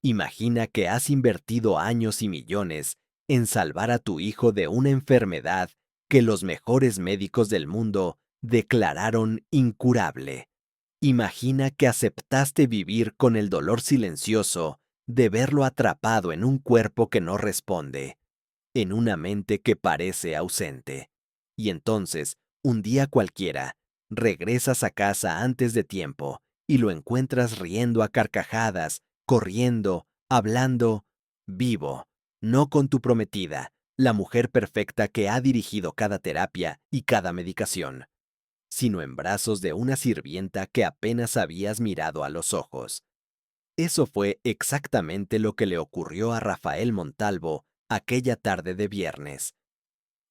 Imagina que has invertido años y millones en salvar a tu hijo de una enfermedad que los mejores médicos del mundo declararon incurable. Imagina que aceptaste vivir con el dolor silencioso de verlo atrapado en un cuerpo que no responde, en una mente que parece ausente. Y entonces, un día cualquiera, regresas a casa antes de tiempo y lo encuentras riendo a carcajadas, corriendo, hablando, vivo, no con tu prometida, la mujer perfecta que ha dirigido cada terapia y cada medicación, sino en brazos de una sirvienta que apenas habías mirado a los ojos. Eso fue exactamente lo que le ocurrió a Rafael Montalvo aquella tarde de viernes.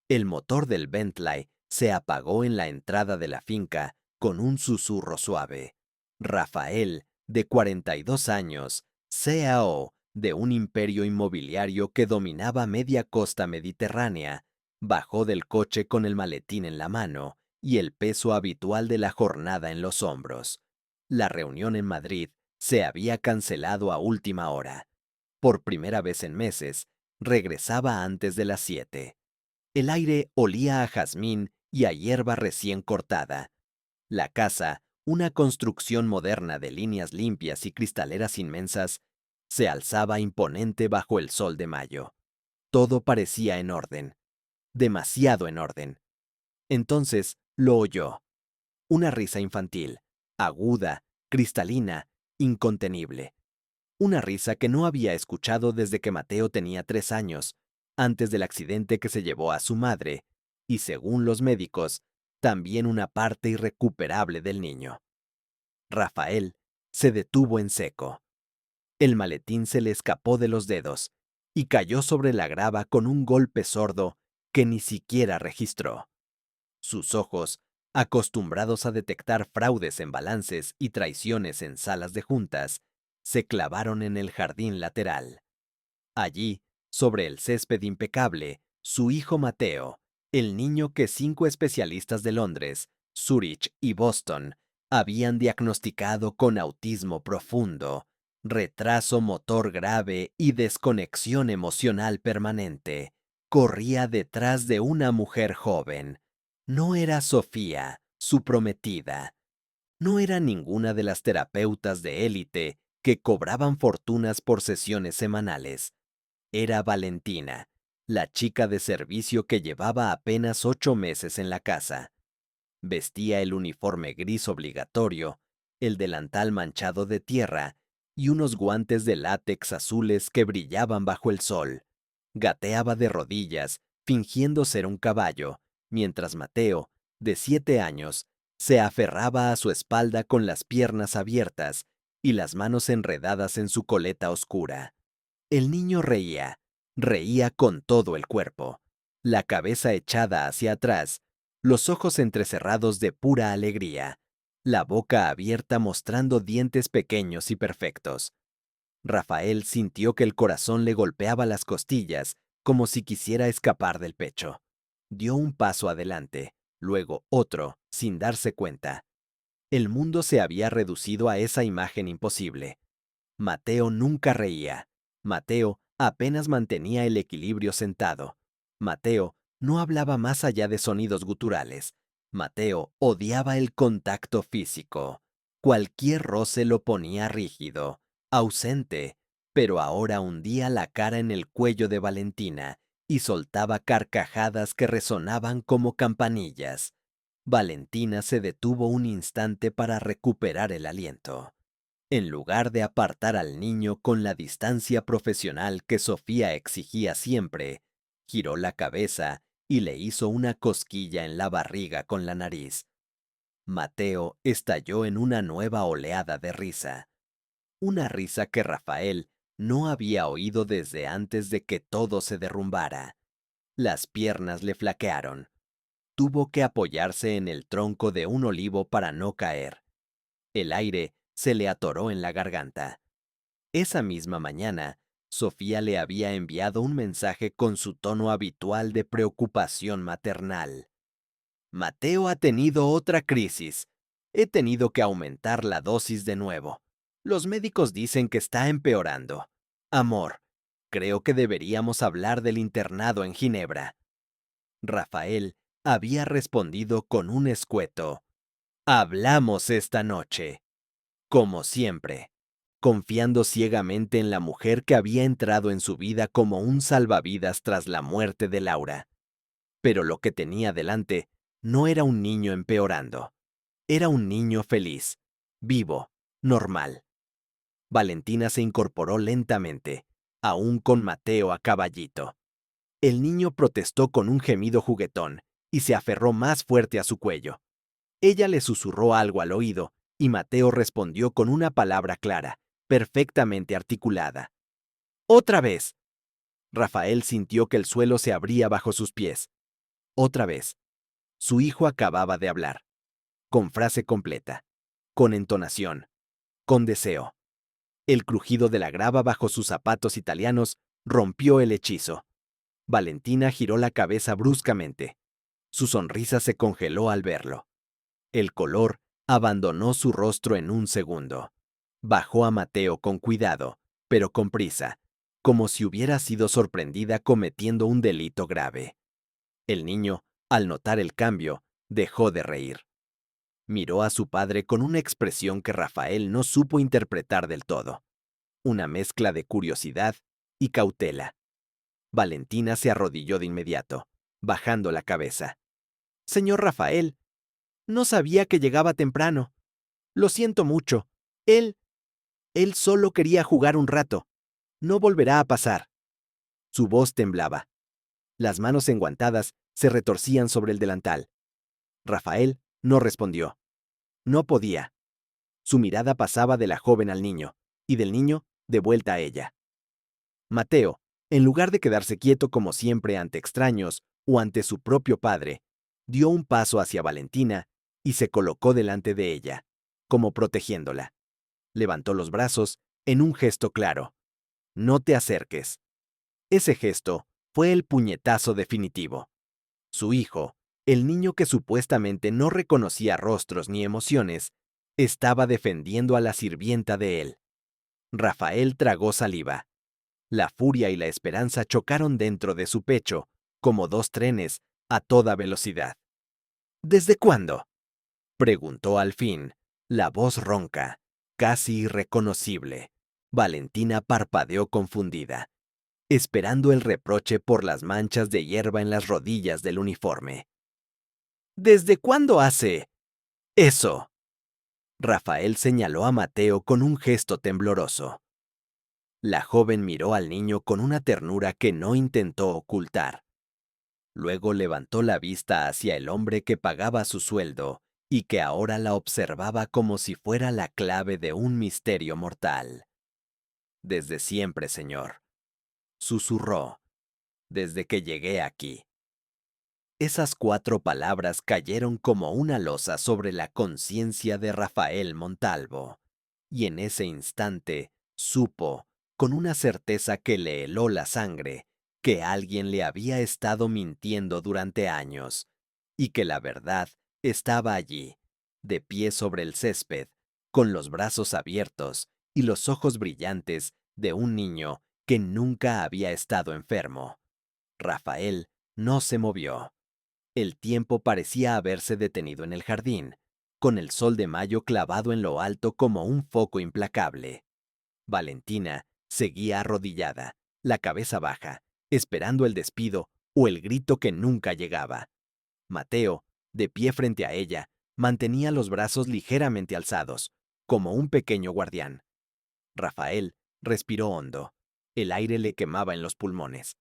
El motor del Bentley se apagó en la entrada de la finca con un susurro suave. Rafael, de 42 años, CAO de un imperio inmobiliario que dominaba media costa mediterránea, bajó del coche con el maletín en la mano y el peso habitual de la jornada en los hombros. La reunión en Madrid se había cancelado a última hora. Por primera vez en meses, regresaba antes de las 7. El aire olía a jazmín y a hierba recién cortada. La casa, una construcción moderna de líneas limpias y cristaleras inmensas, se alzaba imponente bajo el sol de mayo. Todo parecía en orden, demasiado en orden. Entonces lo oyó. Una risa infantil, aguda, cristalina, incontenible. Una risa que no había escuchado desde que Mateo tenía 3 años, antes del accidente que se llevó a su madre, y según los médicos, también una parte irrecuperable del niño. Rafael se detuvo en seco. El maletín se le escapó de los dedos y cayó sobre la grava con un golpe sordo que ni siquiera registró. Sus ojos, acostumbrados a detectar fraudes en balances y traiciones en salas de juntas, se clavaron en el jardín lateral. Allí, sobre el césped impecable, su hijo Mateo, el niño que 5 especialistas de Londres, Zúrich y Boston habían diagnosticado con autismo profundo, retraso motor grave y desconexión emocional permanente, corría detrás de una mujer joven. No era Sofía, su prometida. No era ninguna de las terapeutas de élite que cobraban fortunas por sesiones semanales. Era Valentina, la chica de servicio que llevaba apenas 8 meses en la casa. Vestía el uniforme gris obligatorio, el delantal manchado de tierra y unos guantes de látex azules que brillaban bajo el sol. Gateaba de rodillas, fingiendo ser un caballo, mientras Mateo, de 7 años, se aferraba a su espalda con las piernas abiertas y las manos enredadas en su coleta oscura. El niño reía, reía con todo el cuerpo, la cabeza echada hacia atrás, los ojos entrecerrados de pura alegría, la boca abierta mostrando dientes pequeños y perfectos. Rafael sintió que el corazón le golpeaba las costillas como si quisiera escapar del pecho. Dio un paso adelante, luego otro, sin darse cuenta. El mundo se había reducido a esa imagen imposible. Mateo nunca reía. Mateo apenas mantenía el equilibrio sentado. Mateo no hablaba más allá de sonidos guturales. Mateo odiaba el contacto físico. Cualquier roce lo ponía rígido, ausente, pero ahora hundía la cara en el cuello de Valentina y soltaba carcajadas que resonaban como campanillas. Valentina se detuvo un instante para recuperar el aliento. En lugar de apartar al niño con la distancia profesional que Sofía exigía siempre, giró la cabeza y le hizo una cosquilla en la barriga con la nariz. Mateo estalló en una nueva oleada de risa. Una risa que Rafael no había oído desde antes de que todo se derrumbara. Las piernas le flaquearon. Tuvo que apoyarse en el tronco de un olivo para no caer. El aire se le atoró en la garganta. Esa misma mañana, Sofía le había enviado un mensaje con su tono habitual de preocupación maternal. Mateo ha tenido otra crisis. He tenido que aumentar la dosis de nuevo. Los médicos dicen que está empeorando. Amor, creo que deberíamos hablar del internado en Ginebra. Rafael había respondido con un escueto. Hablamos esta noche. Como siempre, confiando ciegamente en la mujer que había entrado en su vida como un salvavidas tras la muerte de Laura. Pero lo que tenía delante no era un niño empeorando. Era un niño feliz, vivo, normal. Valentina se incorporó lentamente, aún con Mateo a caballito. El niño protestó con un gemido juguetón y se aferró más fuerte a su cuello. Ella le susurró algo al oído y Mateo respondió con una palabra clara, perfectamente articulada. ¡Otra vez! Rafael sintió que el suelo se abría bajo sus pies. Otra vez. Su hijo acababa de hablar. Con frase completa. Con entonación. Con deseo. El crujido de la grava bajo sus zapatos italianos rompió el hechizo. Valentina giró la cabeza bruscamente. Su sonrisa se congeló al verlo. El color abandonó su rostro en un segundo. Bajó a Mateo con cuidado, pero con prisa, como si hubiera sido sorprendida cometiendo un delito grave. El niño, al notar el cambio, dejó de reír. Miró a su padre con una expresión que Rafael no supo interpretar del todo. Una mezcla de curiosidad y cautela. Valentina se arrodilló de inmediato, bajando la cabeza. Señor Rafael, no sabía que llegaba temprano. Lo siento mucho. Él solo quería jugar un rato. No volverá a pasar. Su voz temblaba. Las manos enguantadas se retorcían sobre el delantal. Rafael no respondió. No podía. Su mirada pasaba de la joven al niño, y del niño de vuelta a ella. Mateo, en lugar de quedarse quieto como siempre ante extraños o ante su propio padre, dio un paso hacia Valentina y se colocó delante de ella, como protegiéndola. Levantó los brazos en un gesto claro. No te acerques. Ese gesto fue el puñetazo definitivo. Su hijo, el niño que supuestamente no reconocía rostros ni emociones, estaba defendiendo a la sirvienta de él. Rafael tragó saliva. La furia y la esperanza chocaron dentro de su pecho, como dos trenes, a toda velocidad. ¿Desde cuándo? Preguntó al fin, la voz ronca, casi irreconocible. Valentina parpadeó confundida, esperando el reproche por las manchas de hierba en las rodillas del uniforme. ¿Desde cuándo hace eso? Rafael señaló a Mateo con un gesto tembloroso. La joven miró al niño con una ternura que no intentó ocultar. Luego levantó la vista hacia el hombre que pagaba su sueldo y que ahora la observaba como si fuera la clave de un misterio mortal. Desde siempre, señor, susurró, desde que llegué aquí. Esas 4 palabras cayeron como una losa sobre la conciencia de Rafael Montalvo, y en ese instante supo, con una certeza que le heló la sangre, que alguien le había estado mintiendo durante años, y que la verdad estaba allí, de pie sobre el césped, con los brazos abiertos y los ojos brillantes de un niño que nunca había estado enfermo. Rafael no se movió. El tiempo parecía haberse detenido en el jardín, con el sol de mayo clavado en lo alto como un foco implacable. Valentina seguía arrodillada, la cabeza baja, esperando el despido o el grito que nunca llegaba. Mateo, de pie frente a ella, mantenía los brazos ligeramente alzados, como un pequeño guardián. Rafael respiró hondo. El aire le quemaba en los pulmones.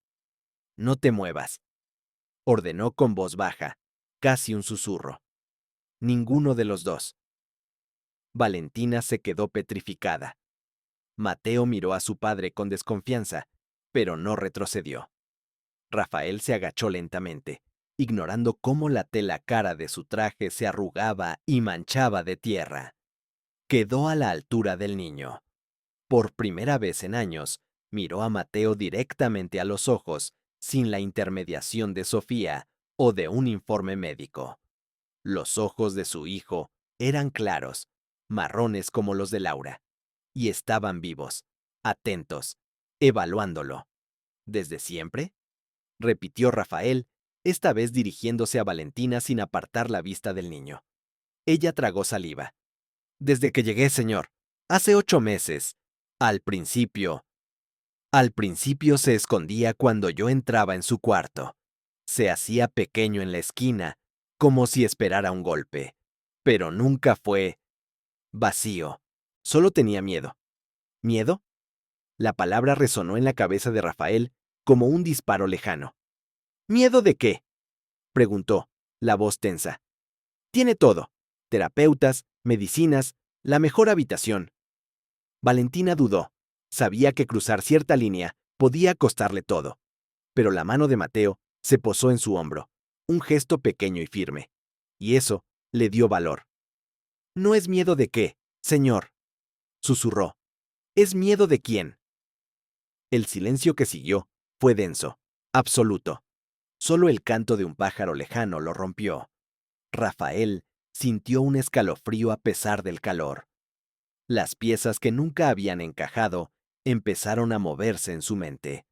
No te muevas, ordenó con voz baja, casi un susurro. Ninguno de los dos. Valentina se quedó petrificada. Mateo miró a su padre con desconfianza, pero no retrocedió. Rafael se agachó lentamente, ignorando cómo la tela cara de su traje se arrugaba y manchaba de tierra. Quedó a la altura del niño. Por primera vez en años, miró a Mateo directamente a los ojos, sin la intermediación de Sofía o de un informe médico. Los ojos de su hijo eran claros, marrones como los de Laura, y estaban vivos, atentos, evaluándolo. ¿Desde siempre? Repitió Rafael, esta vez dirigiéndose a Valentina sin apartar la vista del niño. Ella tragó saliva. Desde que llegué, señor. Hace 8 meses. Al principio. Al principio se escondía cuando yo entraba en su cuarto. Se hacía pequeño en la esquina, como si esperara un golpe. Pero nunca fue vacío. Solo tenía miedo. ¿Miedo? La palabra resonó en la cabeza de Rafael como un disparo lejano. ¿Miedo de qué? Preguntó, la voz tensa. Tiene todo. Terapeutas, medicinas, la mejor habitación. Valentina dudó. Sabía que cruzar cierta línea podía costarle todo. Pero la mano de Mateo se posó en su hombro, un gesto pequeño y firme. Y eso le dio valor. ¿No es miedo de qué, señor? Susurró. ¿Es miedo de quién? El silencio que siguió fue denso, absoluto. Solo el canto de un pájaro lejano lo rompió. Rafael sintió un escalofrío a pesar del calor. Las piezas que nunca habían encajado empezaron a moverse en su mente.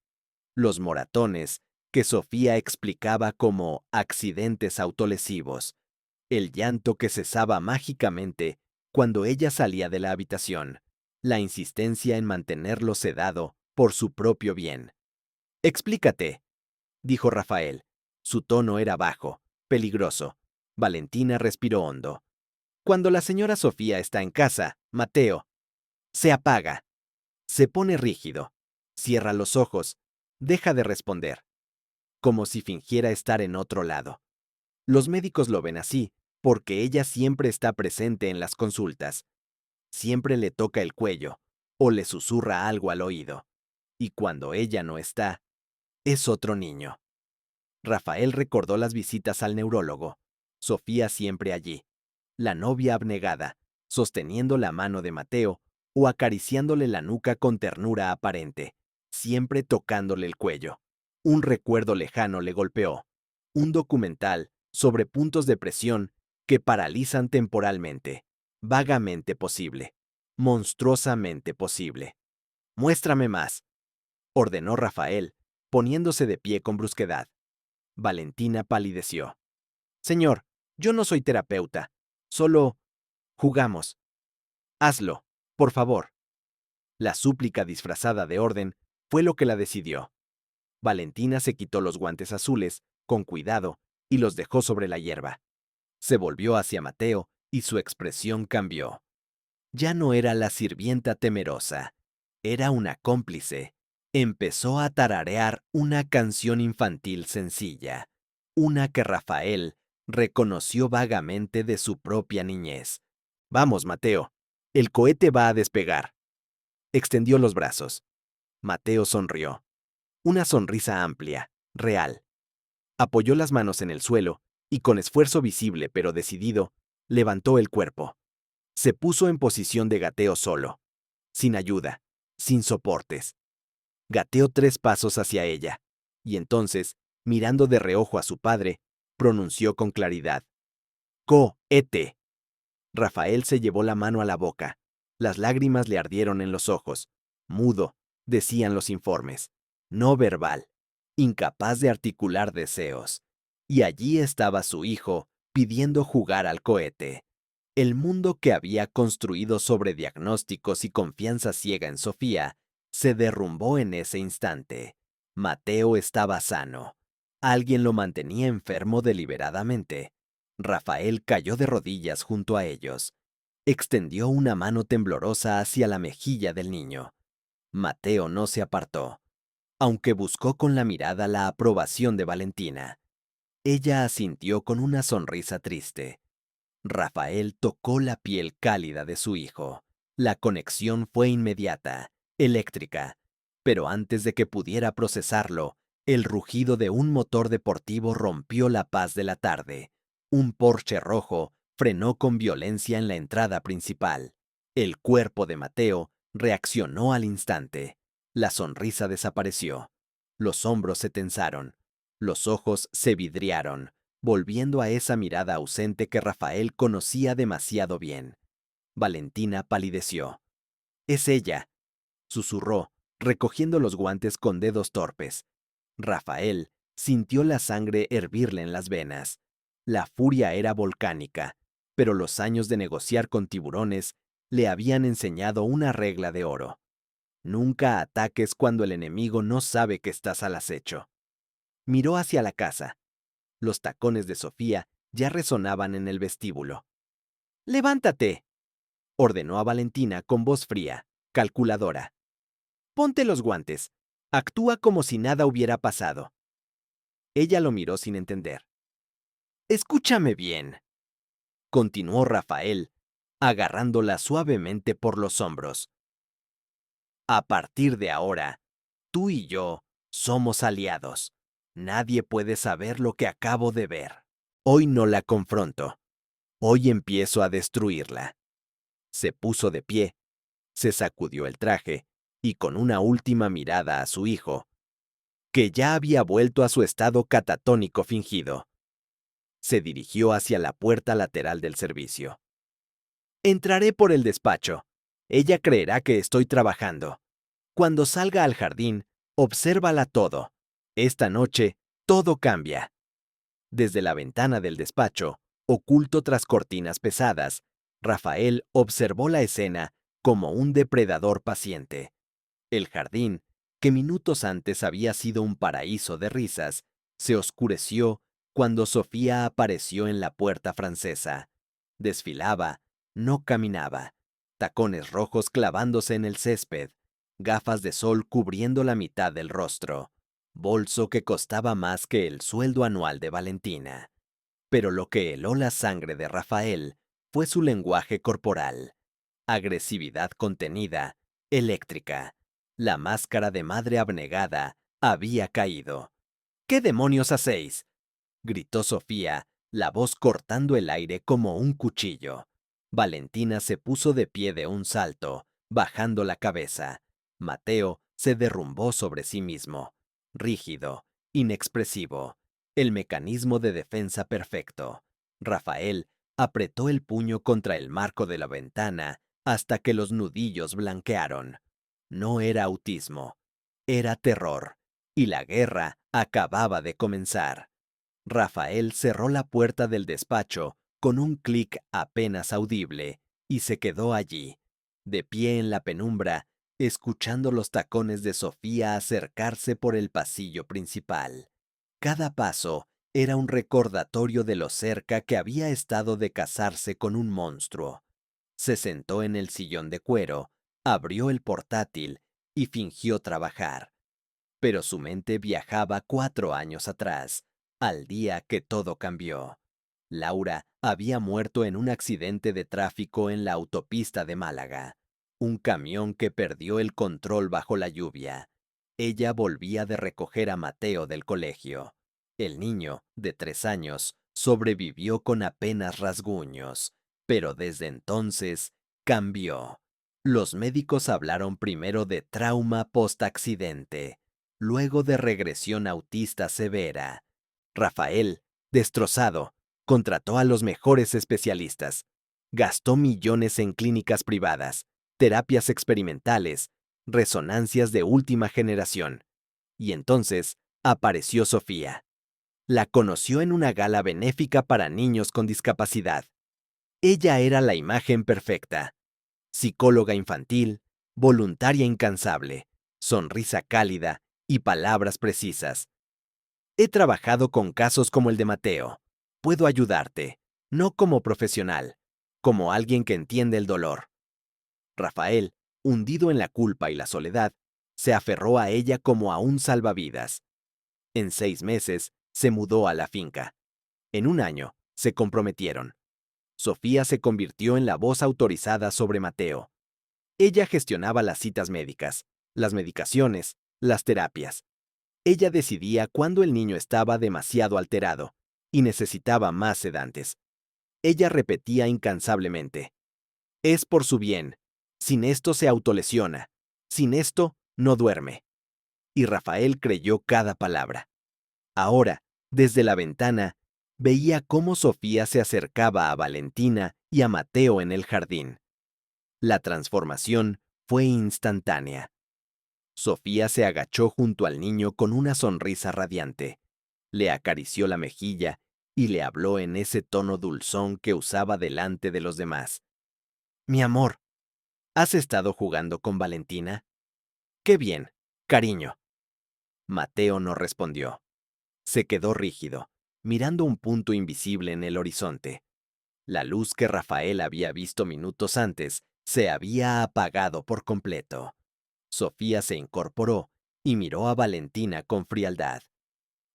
Los moratones, que Sofía explicaba como accidentes autolesivos. El llanto que cesaba mágicamente cuando ella salía de la habitación. La insistencia en mantenerlo sedado por su propio bien. Explícate, dijo Rafael. Su tono era bajo, peligroso. Valentina respiró hondo. Cuando la señora Sofía está en casa, Mateo, se apaga, se pone rígido, cierra los ojos, deja de responder, como si fingiera estar en otro lado. Los médicos lo ven así, porque ella siempre está presente en las consultas. Siempre le toca el cuello, o le susurra algo al oído. Y cuando ella no está, es otro niño. Rafael recordó las visitas al neurólogo. Sofía siempre allí. La novia abnegada, sosteniendo la mano de Mateo o acariciándole la nuca con ternura aparente, siempre tocándole el cuello. Un recuerdo lejano le golpeó. Un documental sobre puntos de presión que paralizan temporalmente. Vagamente posible. Monstruosamente posible. Muéstrame más, ordenó Rafael, poniéndose de pie con brusquedad. Valentina palideció. Señor, yo no soy terapeuta. Solo jugamos. Hazlo, por favor. La súplica disfrazada de orden fue lo que la decidió. Valentina se quitó los guantes azules, con cuidado, y los dejó sobre la hierba. Se volvió hacia Mateo y su expresión cambió. Ya no era la sirvienta temerosa, era una cómplice. Empezó a tararear una canción infantil sencilla, una que Rafael reconoció vagamente de su propia niñez. Vamos, Mateo, el cohete va a despegar. Extendió los brazos. Mateo sonrió. Una sonrisa amplia, real. Apoyó las manos en el suelo y con esfuerzo visible pero decidido, levantó el cuerpo. Se puso en posición de gateo solo, sin ayuda, sin soportes. Gateó 3 pasos hacia ella, y entonces, mirando de reojo a su padre, pronunció con claridad. Co-ete. Rafael se llevó la mano a la boca. Las lágrimas le ardieron en los ojos. Mudo, decían los informes. No verbal. Incapaz de articular deseos. Y allí estaba su hijo, pidiendo jugar al cohete. El mundo que había construido sobre diagnósticos y confianza ciega en Sofía se derrumbó en ese instante. Mateo estaba sano. Alguien lo mantenía enfermo deliberadamente. Rafael cayó de rodillas junto a ellos. Extendió una mano temblorosa hacia la mejilla del niño. Mateo no se apartó, aunque buscó con la mirada la aprobación de Valentina. Ella asintió con una sonrisa triste. Rafael tocó la piel cálida de su hijo. La conexión fue inmediata, eléctrica, pero antes de que pudiera procesarlo, el rugido de un motor deportivo rompió la paz de la tarde. Un Porsche rojo frenó con violencia en la entrada principal. El cuerpo de Mateo reaccionó al instante. La sonrisa desapareció. Los hombros se tensaron. Los ojos se vidriaron, volviendo a esa mirada ausente que Rafael conocía demasiado bien. Valentina palideció. Es ella, susurró, recogiendo los guantes con dedos torpes. Rafael sintió la sangre hervirle en las venas. La furia era volcánica, pero los años de negociar con tiburones le habían enseñado una regla de oro. Nunca ataques cuando el enemigo no sabe que estás al acecho. Miró hacia la casa. Los tacones de Sofía ya resonaban en el vestíbulo. ¡Levántate!, ordenó a Valentina con voz fría, calculadora. Ponte los guantes. Actúa como si nada hubiera pasado. Ella lo miró sin entender. Escúchame bien, continuó Rafael, agarrándola suavemente por los hombros. A partir de ahora, tú y yo somos aliados. Nadie puede saber lo que acabo de ver. Hoy no la confronto. Hoy empiezo a destruirla. Se puso de pie, se sacudió el traje y con una última mirada a su hijo, que ya había vuelto a su estado catatónico fingido, se dirigió hacia la puerta lateral del servicio. Entraré por el despacho. Ella creerá que estoy trabajando. Cuando salga al jardín, obsérvala todo. Esta noche, todo cambia. Desde la ventana del despacho, oculto tras cortinas pesadas, Rafael observó la escena como un depredador paciente. El jardín, que minutos antes había sido un paraíso de risas, se oscureció cuando Sofía apareció en la puerta francesa. Desfilaba, no caminaba, tacones rojos clavándose en el césped, gafas de sol cubriendo la mitad del rostro, bolso que costaba más que el sueldo anual de Valentina. Pero lo que heló la sangre de Rafael fue su lenguaje corporal. Agresividad contenida, eléctrica. La máscara de madre abnegada había caído. ¿Qué demonios hacéis?, gritó Sofía, la voz cortando el aire como un cuchillo. Valentina se puso de pie de un salto, bajando la cabeza. Mateo se derrumbó sobre sí mismo, rígido, inexpresivo, el mecanismo de defensa perfecto. Rafael apretó el puño contra el marco de la ventana hasta que los nudillos blanquearon. No era autismo, era terror, y la guerra acababa de comenzar. Rafael cerró la puerta del despacho con un clic apenas audible y se quedó allí, de pie en la penumbra, escuchando los tacones de Sofía acercarse por el pasillo principal. Cada paso era un recordatorio de lo cerca que había estado de casarse con un monstruo. Se sentó en el sillón de cuero, abrió el portátil y fingió trabajar. Pero su mente viajaba 4 años atrás, al día que todo cambió. Laura había muerto en un accidente de tráfico en la autopista de Málaga. Un camión que perdió el control bajo la lluvia. Ella volvía de recoger a Mateo del colegio. El niño, de 3 años, sobrevivió con apenas rasguños, pero desde entonces cambió. Los médicos hablaron primero de trauma post-accidente, luego de regresión autista severa. Rafael, destrozado, contrató a los mejores especialistas. Gastó millones en clínicas privadas, terapias experimentales, resonancias de última generación. Y entonces apareció Sofía. La conoció en una gala benéfica para niños con discapacidad. Ella era la imagen perfecta. Psicóloga infantil, voluntaria incansable, sonrisa cálida y palabras precisas. He trabajado con casos como el de Mateo. Puedo ayudarte, no como profesional, como alguien que entiende el dolor. Rafael, hundido en la culpa y la soledad, se aferró a ella como a un salvavidas. En 6 meses, se mudó a la finca. En un año, se comprometieron. Sofía se convirtió en la voz autorizada sobre Mateo. Ella gestionaba las citas médicas, las medicaciones, las terapias. Ella decidía cuándo el niño estaba demasiado alterado y necesitaba más sedantes. Ella repetía incansablemente: es por su bien. Sin esto se autolesiona. Sin esto no duerme. Y Rafael creyó cada palabra. Ahora, desde la ventana, veía cómo Sofía se acercaba a Valentina y a Mateo en el jardín. La transformación fue instantánea. Sofía se agachó junto al niño con una sonrisa radiante. Le acarició la mejilla y le habló en ese tono dulzón que usaba delante de los demás. Mi amor, ¿has estado jugando con Valentina? Qué bien, cariño. Mateo no respondió. Se quedó rígido, mirando un punto invisible en el horizonte. La luz que Rafael había visto minutos antes se había apagado por completo. Sofía se incorporó y miró a Valentina con frialdad.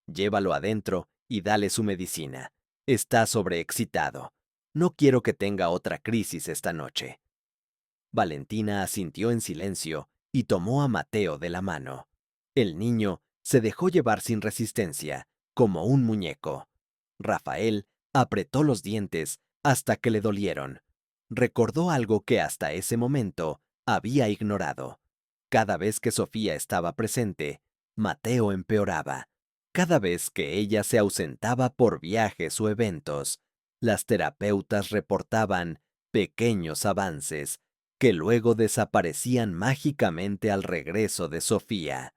Llévalo adentro y dale su medicina. Está sobreexcitado. No quiero que tenga otra crisis esta noche. Valentina asintió en silencio y tomó a Mateo de la mano. El niño se dejó llevar sin resistencia, como un muñeco. Rafael apretó los dientes hasta que le dolieron. Recordó algo que hasta ese momento había ignorado. Cada vez que Sofía estaba presente, Mateo empeoraba. Cada vez que ella se ausentaba por viajes o eventos, las terapeutas reportaban pequeños avances que luego desaparecían mágicamente al regreso de Sofía.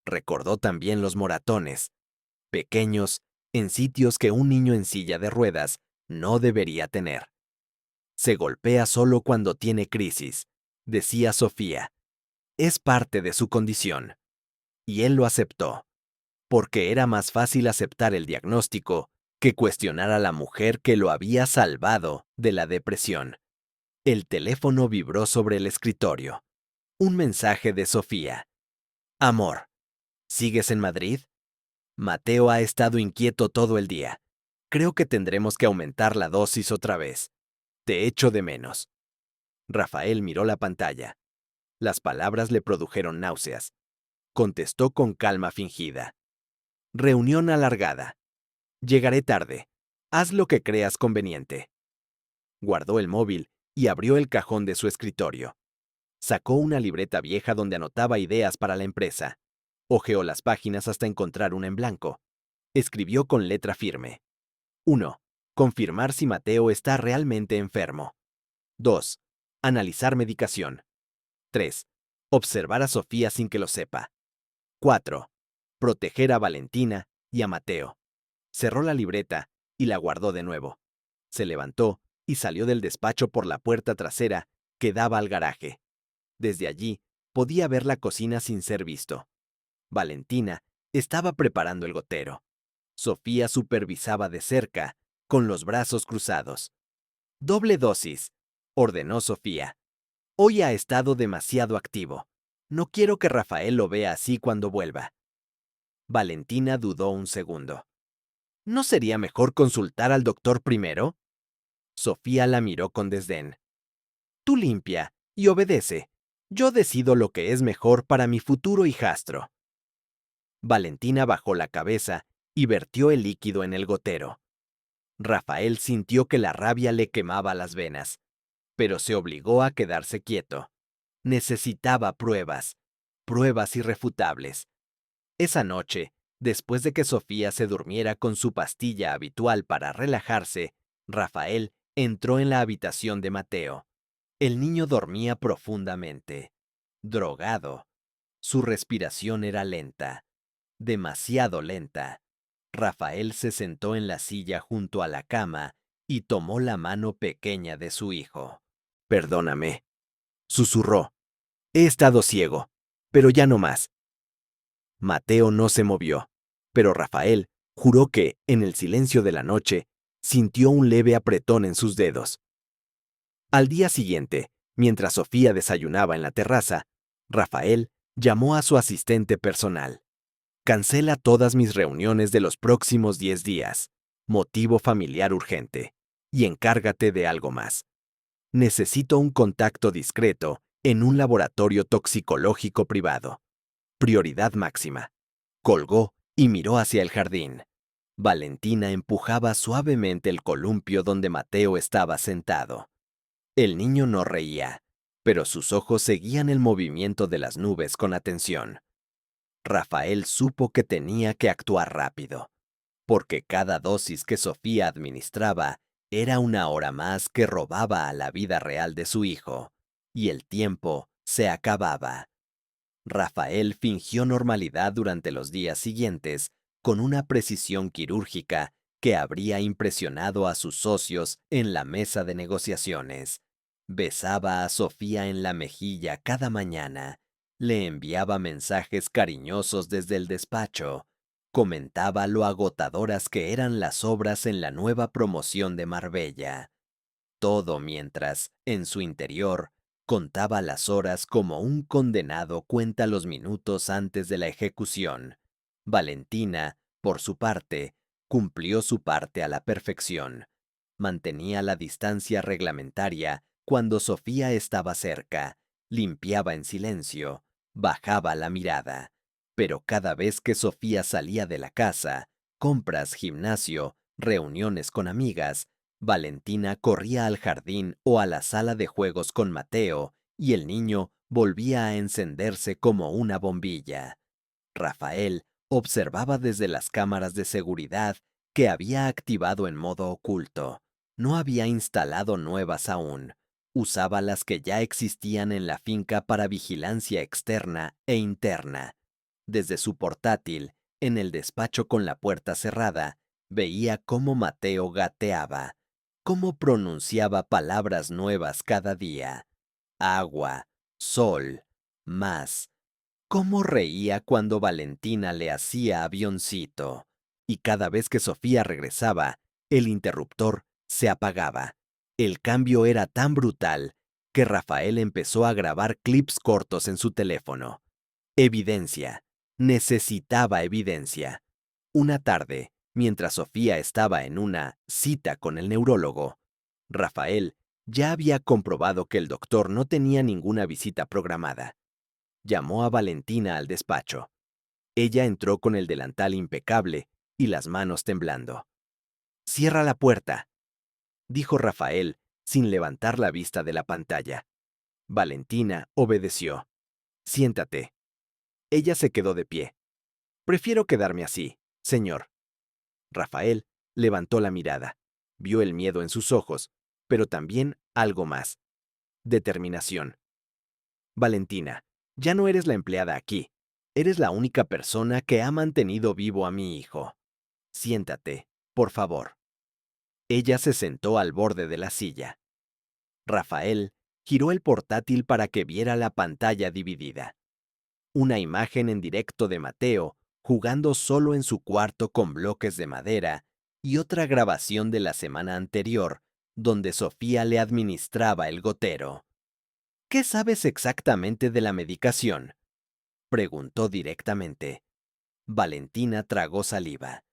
Recordó también los moratones, pequeños, en sitios que un niño en silla de ruedas no debería tener. Se golpea solo cuando tiene crisis, decía Sofía. Es parte de su condición. Y él lo aceptó, porque era más fácil aceptar el diagnóstico que cuestionar a la mujer que lo había salvado de la depresión. El teléfono vibró sobre el escritorio. Un mensaje de Sofía. Amor, ¿sigues en Madrid? Mateo ha estado inquieto todo el día. Creo que tendremos que aumentar la dosis otra vez. Te echo de menos. Rafael miró la pantalla. Las palabras le produjeron náuseas. Contestó con calma fingida. Reunión alargada. Llegaré tarde. Haz lo que creas conveniente. Guardó el móvil y abrió el cajón de su escritorio. Sacó una libreta vieja donde anotaba ideas para la empresa. Hojeó las páginas hasta encontrar una en blanco. Escribió con letra firme. 1. Confirmar si Mateo está realmente enfermo. 2. Analizar medicación. 3. Observar a Sofía sin que lo sepa. 4. Proteger a Valentina y a Mateo. Cerró la libreta y la guardó de nuevo. Se levantó y salió del despacho por la puerta trasera que daba al garaje. Desde allí podía ver la cocina sin ser visto. Valentina estaba preparando el gotero. Sofía supervisaba de cerca, con los brazos cruzados. Doble dosis, ordenó Sofía. Hoy ha estado demasiado activo. No quiero que Rafael lo vea así cuando vuelva. Valentina dudó un segundo. ¿No sería mejor consultar al doctor primero? Sofía la miró con desdén. Tú limpia y obedece. Yo decido lo que es mejor para mi futuro hijastro. Valentina bajó la cabeza y vertió el líquido en el gotero. Rafael sintió que la rabia le quemaba las venas, pero se obligó a quedarse quieto. Necesitaba pruebas, pruebas irrefutables. Esa noche, después de que Sofía se durmiera con su pastilla habitual para relajarse, Rafael entró en la habitación de Mateo. El niño dormía profundamente, drogado. Su respiración era lenta, demasiado lenta. Rafael se sentó en la silla junto a la cama y tomó la mano pequeña de su hijo. Perdóname, susurró. He estado ciego, pero ya no más. Mateo no se movió, pero Rafael juró que, en el silencio de la noche, sintió un leve apretón en sus dedos. Al día siguiente, mientras Sofía desayunaba en la terraza, Rafael llamó a su asistente personal. Cancela todas mis reuniones de los próximos 10 días. Motivo familiar urgente. Y encárgate de algo más. Necesito un contacto discreto en un laboratorio toxicológico privado. Prioridad máxima. Colgó y miró hacia el jardín. Valentina empujaba suavemente el columpio donde Mateo estaba sentado. El niño no reía, pero sus ojos seguían el movimiento de las nubes con atención. Rafael supo que tenía que actuar rápido, porque cada dosis que Sofía administraba era una hora más que robaba a la vida real de su hijo, y el tiempo se acababa. Rafael fingió normalidad durante los días siguientes con una precisión quirúrgica que habría impresionado a sus socios en la mesa de negociaciones. Besaba a Sofía en la mejilla cada mañana, le enviaba mensajes cariñosos desde el despacho, comentaba lo agotadoras que eran las obras en la nueva promoción de Marbella. Todo mientras, en su interior, contaba las horas como un condenado cuenta los minutos antes de la ejecución. Valentina, por su parte, cumplió su parte a la perfección. Mantenía la distancia reglamentaria cuando Sofía estaba cerca, limpiaba en silencio, bajaba la mirada. Pero cada vez que Sofía salía de la casa, compras, gimnasio, reuniones con amigas, Valentina corría al jardín o a la sala de juegos con Mateo, y el niño volvía a encenderse como una bombilla. Rafael observaba desde las cámaras de seguridad que había activado en modo oculto. No había instalado nuevas aún. Usaba las que ya existían en la finca para vigilancia externa e interna. Desde su portátil, en el despacho con la puerta cerrada, veía cómo Mateo gateaba, cómo pronunciaba palabras nuevas cada día. Agua, sol, más. Cómo reía cuando Valentina le hacía avioncito. Y cada vez que Sofía regresaba, el interruptor se apagaba. El cambio era tan brutal que Rafael empezó a grabar clips cortos en su teléfono. Evidencia. Necesitaba evidencia. Una tarde, mientras Sofía estaba en una cita con el neurólogo, Rafael ya había comprobado que el doctor no tenía ninguna visita programada. Llamó a Valentina al despacho. Ella entró con el delantal impecable y las manos temblando. «Cierra la puerta», dijo Rafael, sin levantar la vista de la pantalla. Valentina obedeció. «Siéntate». Ella se quedó de pie. «Prefiero quedarme así, señor». Rafael levantó la mirada. Vio el miedo en sus ojos, pero también algo más. Determinación. «Valentina, ya no eres la empleada aquí. Eres la única persona que ha mantenido vivo a mi hijo. Siéntate, por favor». Ella se sentó al borde de la silla. Rafael giró el portátil para que viera la pantalla dividida. Una imagen en directo de Mateo jugando solo en su cuarto con bloques de madera y otra grabación de la semana anterior donde Sofía le administraba el gotero. «¿Qué sabes exactamente de la medicación?», preguntó directamente. Valentina tragó saliva.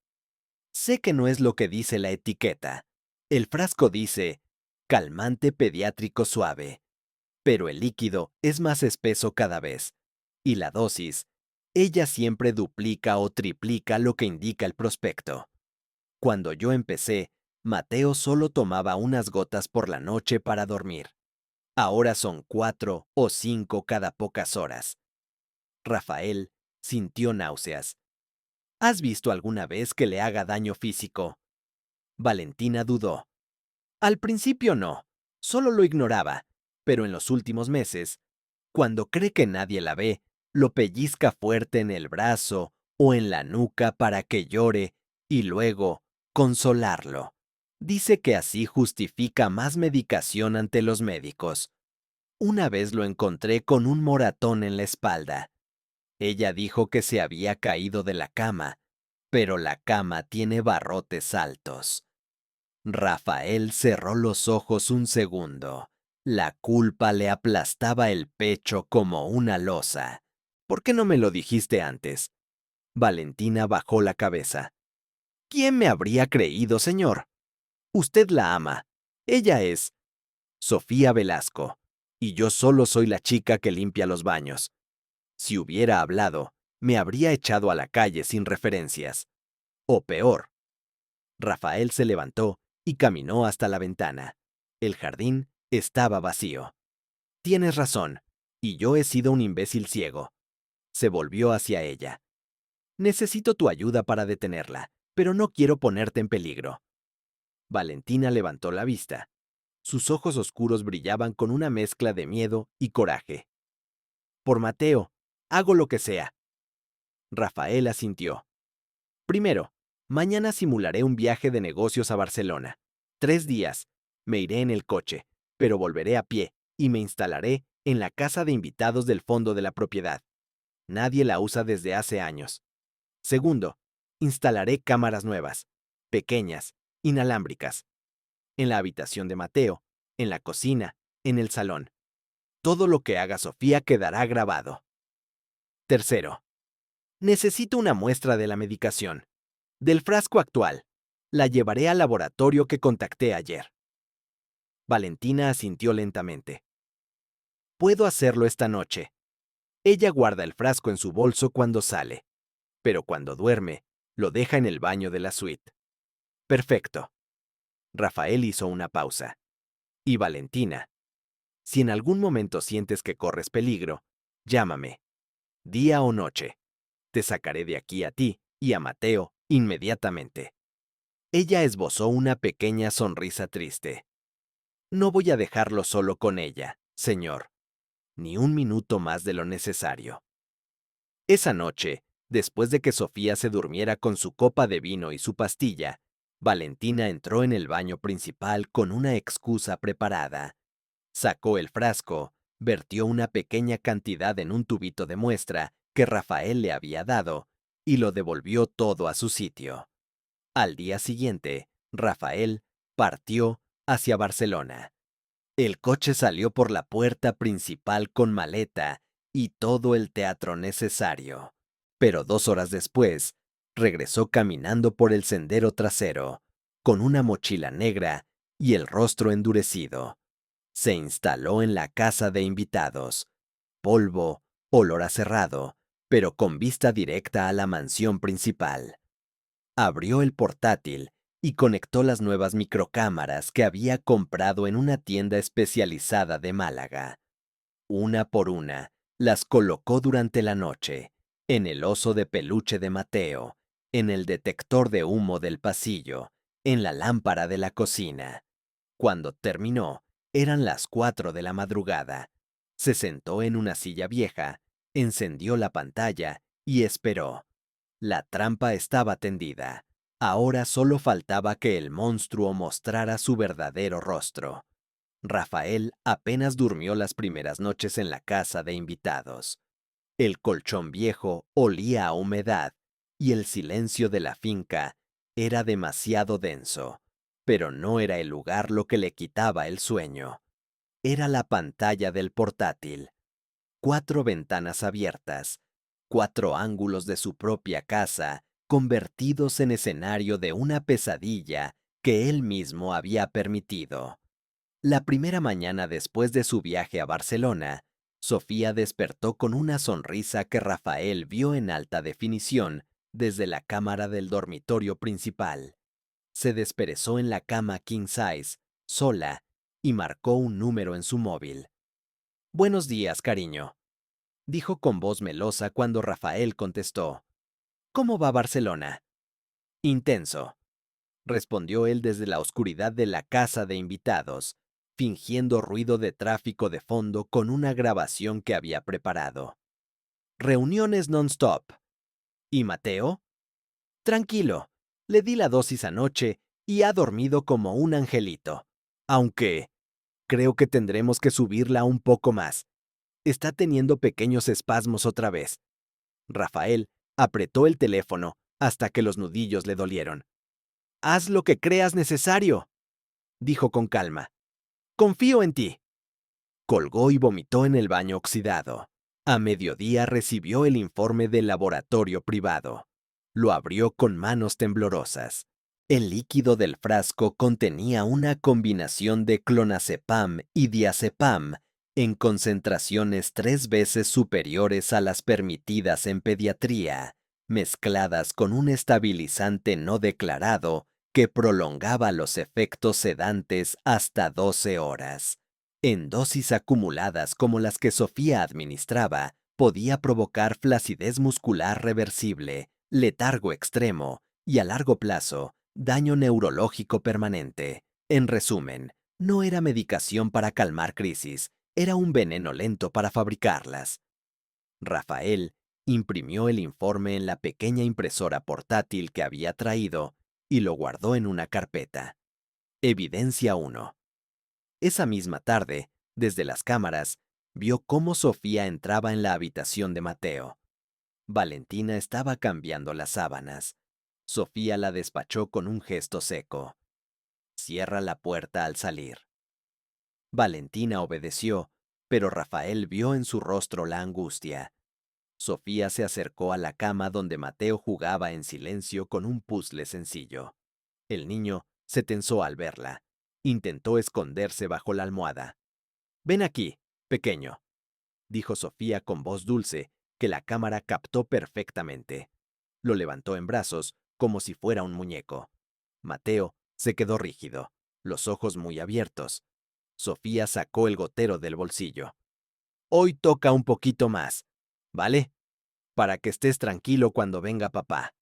«Sé que no es lo que dice la etiqueta. El frasco dice calmante pediátrico suave, pero el líquido es más espeso cada vez. Y la dosis, ella siempre duplica o triplica lo que indica el prospecto. Cuando yo empecé, Mateo solo tomaba unas gotas por la noche para dormir. Ahora son 4 o 5 cada pocas horas». Rafael sintió náuseas. «¿Has visto alguna vez que le haga daño físico?». Valentina dudó. «Al principio no, solo lo ignoraba, pero en los últimos meses, cuando cree que nadie la ve, lo pellizca fuerte en el brazo o en la nuca para que llore y luego consolarlo. Dice que así justifica más medicación ante los médicos. Una vez lo encontré con un moratón en la espalda. Ella dijo que se había caído de la cama, pero la cama tiene barrotes altos». Rafael cerró los ojos un segundo. La culpa le aplastaba el pecho como una losa. «¿Por qué no me lo dijiste antes?». Valentina bajó la cabeza. «¿Quién me habría creído, señor? Usted la ama. Ella es Sofía Velasco, y yo solo soy la chica que limpia los baños. Si hubiera hablado, me habría echado a la calle sin referencias. O peor». Rafael se levantó y caminó hasta la ventana. El jardín estaba vacío. «Tienes razón, y yo he sido un imbécil ciego». Se volvió hacia ella. «Necesito tu ayuda para detenerla, pero no quiero ponerte en peligro». Valentina levantó la vista. Sus ojos oscuros brillaban con una mezcla de miedo y coraje. «Por Mateo, Hago lo que sea. Rafael asintió. Primero, mañana simularé un viaje de negocios a Barcelona. 3 días. Me iré en el coche, pero volveré a pie y me instalaré en la casa de invitados del fondo de la propiedad. Nadie la usa desde hace años. Segundo, instalaré cámaras nuevas, pequeñas, inalámbricas, en la habitación de Mateo, en la cocina, en el salón. Todo lo que haga Sofía quedará grabado. Tercero, necesito una muestra de la medicación. Del frasco actual. La llevaré al laboratorio que contacté ayer. Valentina asintió lentamente. Puedo hacerlo esta noche. Ella guarda el frasco en su bolso cuando sale, pero cuando duerme, lo deja en el baño de la suite. Perfecto. Rafael hizo una pausa. Y Valentina, si en algún momento sientes que corres peligro, llámame. Día o noche. Te sacaré de aquí a ti y a Mateo inmediatamente. Ella esbozó una pequeña sonrisa triste. No voy a dejarlo solo con ella, señor. Ni un minuto más de lo necesario. Esa noche, después de que Sofía se durmiera con su copa de vino y su pastilla, Valentina entró en el baño principal con una excusa preparada. Sacó el frasco, vertió una pequeña cantidad en un tubito de muestra que Rafael le había dado y lo devolvió todo a su sitio. Al día siguiente, Rafael partió hacia Barcelona. El coche salió por la puerta principal con maleta y todo el teatro necesario. Pero 2 horas después, regresó caminando por el sendero trasero, con una mochila negra y el rostro endurecido. Se instaló en la casa de invitados. Polvo, olor a cerrado, pero con vista directa a la mansión principal. Abrió el portátil y conectó las nuevas microcámaras que había comprado en una tienda especializada de Málaga. Una por una, las colocó durante la noche, en el oso de peluche de Mateo, en el detector de humo del pasillo, en la lámpara de la cocina. Cuando terminó, eran las 4 de la madrugada. Se sentó en una silla vieja, encendió la pantalla y esperó. La trampa estaba tendida. Ahora solo faltaba que el monstruo mostrara su verdadero rostro. Rafael apenas durmió las primeras noches en la casa de invitados. El colchón viejo olía a humedad y el silencio de la finca era demasiado denso, pero no era el lugar lo que le quitaba el sueño. Era la pantalla del portátil. 4 ventanas abiertas, 4 ángulos de su propia casa convertidos en escenario de una pesadilla que él mismo había permitido. La primera mañana después de su viaje a Barcelona, Sofía despertó con una sonrisa que Rafael vio en alta definición desde la cámara del dormitorio principal. Se desperezó en la cama king size, sola, y marcó un número en su móvil. Buenos días, cariño, dijo con voz melosa cuando Rafael contestó. ¿Cómo va Barcelona? Intenso, respondió él desde la oscuridad de la casa de invitados, fingiendo ruido de tráfico de fondo con una grabación que había preparado. Reuniones non-stop. ¿Y Mateo? Tranquilo, le di la dosis anoche y ha dormido como un angelito. Aunque creo que tendremos que subirla un poco más. Está teniendo pequeños espasmos otra vez. Rafael apretó el teléfono hasta que los nudillos le dolieron. Haz lo que creas necesario, dijo con calma. Confío en ti. Colgó y vomitó en el baño oxidado. A mediodía recibió el informe del laboratorio privado. Lo abrió con manos temblorosas. El líquido del frasco contenía una combinación de clonazepam y diazepam en concentraciones 3 veces superiores a las permitidas en pediatría, mezcladas con un estabilizante no declarado que prolongaba los efectos sedantes hasta 12 horas. En dosis acumuladas como las que Sofía administraba, podía provocar flacidez muscular reversible, letargo extremo y, a largo plazo, daño neurológico permanente. En resumen, no era medicación para calmar crisis, era un veneno lento para fabricarlas. Rafael imprimió el informe en la pequeña impresora portátil que había traído y lo guardó en una carpeta. Evidencia 1. Esa misma tarde, desde las cámaras, vio cómo Sofía entraba en la habitación de Mateo. Valentina estaba cambiando las sábanas. Sofía la despachó con un gesto seco. Cierra la puerta al salir. Valentina obedeció, pero Rafael vio en su rostro la angustia. Sofía se acercó a la cama donde Mateo jugaba en silencio con un puzzle sencillo. El niño se tensó al verla. Intentó esconderse bajo la almohada. «Ven aquí, pequeño», dijo Sofía con voz dulce que la cámara captó perfectamente. Lo levantó en brazos como si fuera un muñeco. Mateo se quedó rígido, los ojos muy abiertos. Sofía sacó el gotero del bolsillo. «Hoy toca un poquito más, ¿vale? Para que estés tranquilo cuando venga papá».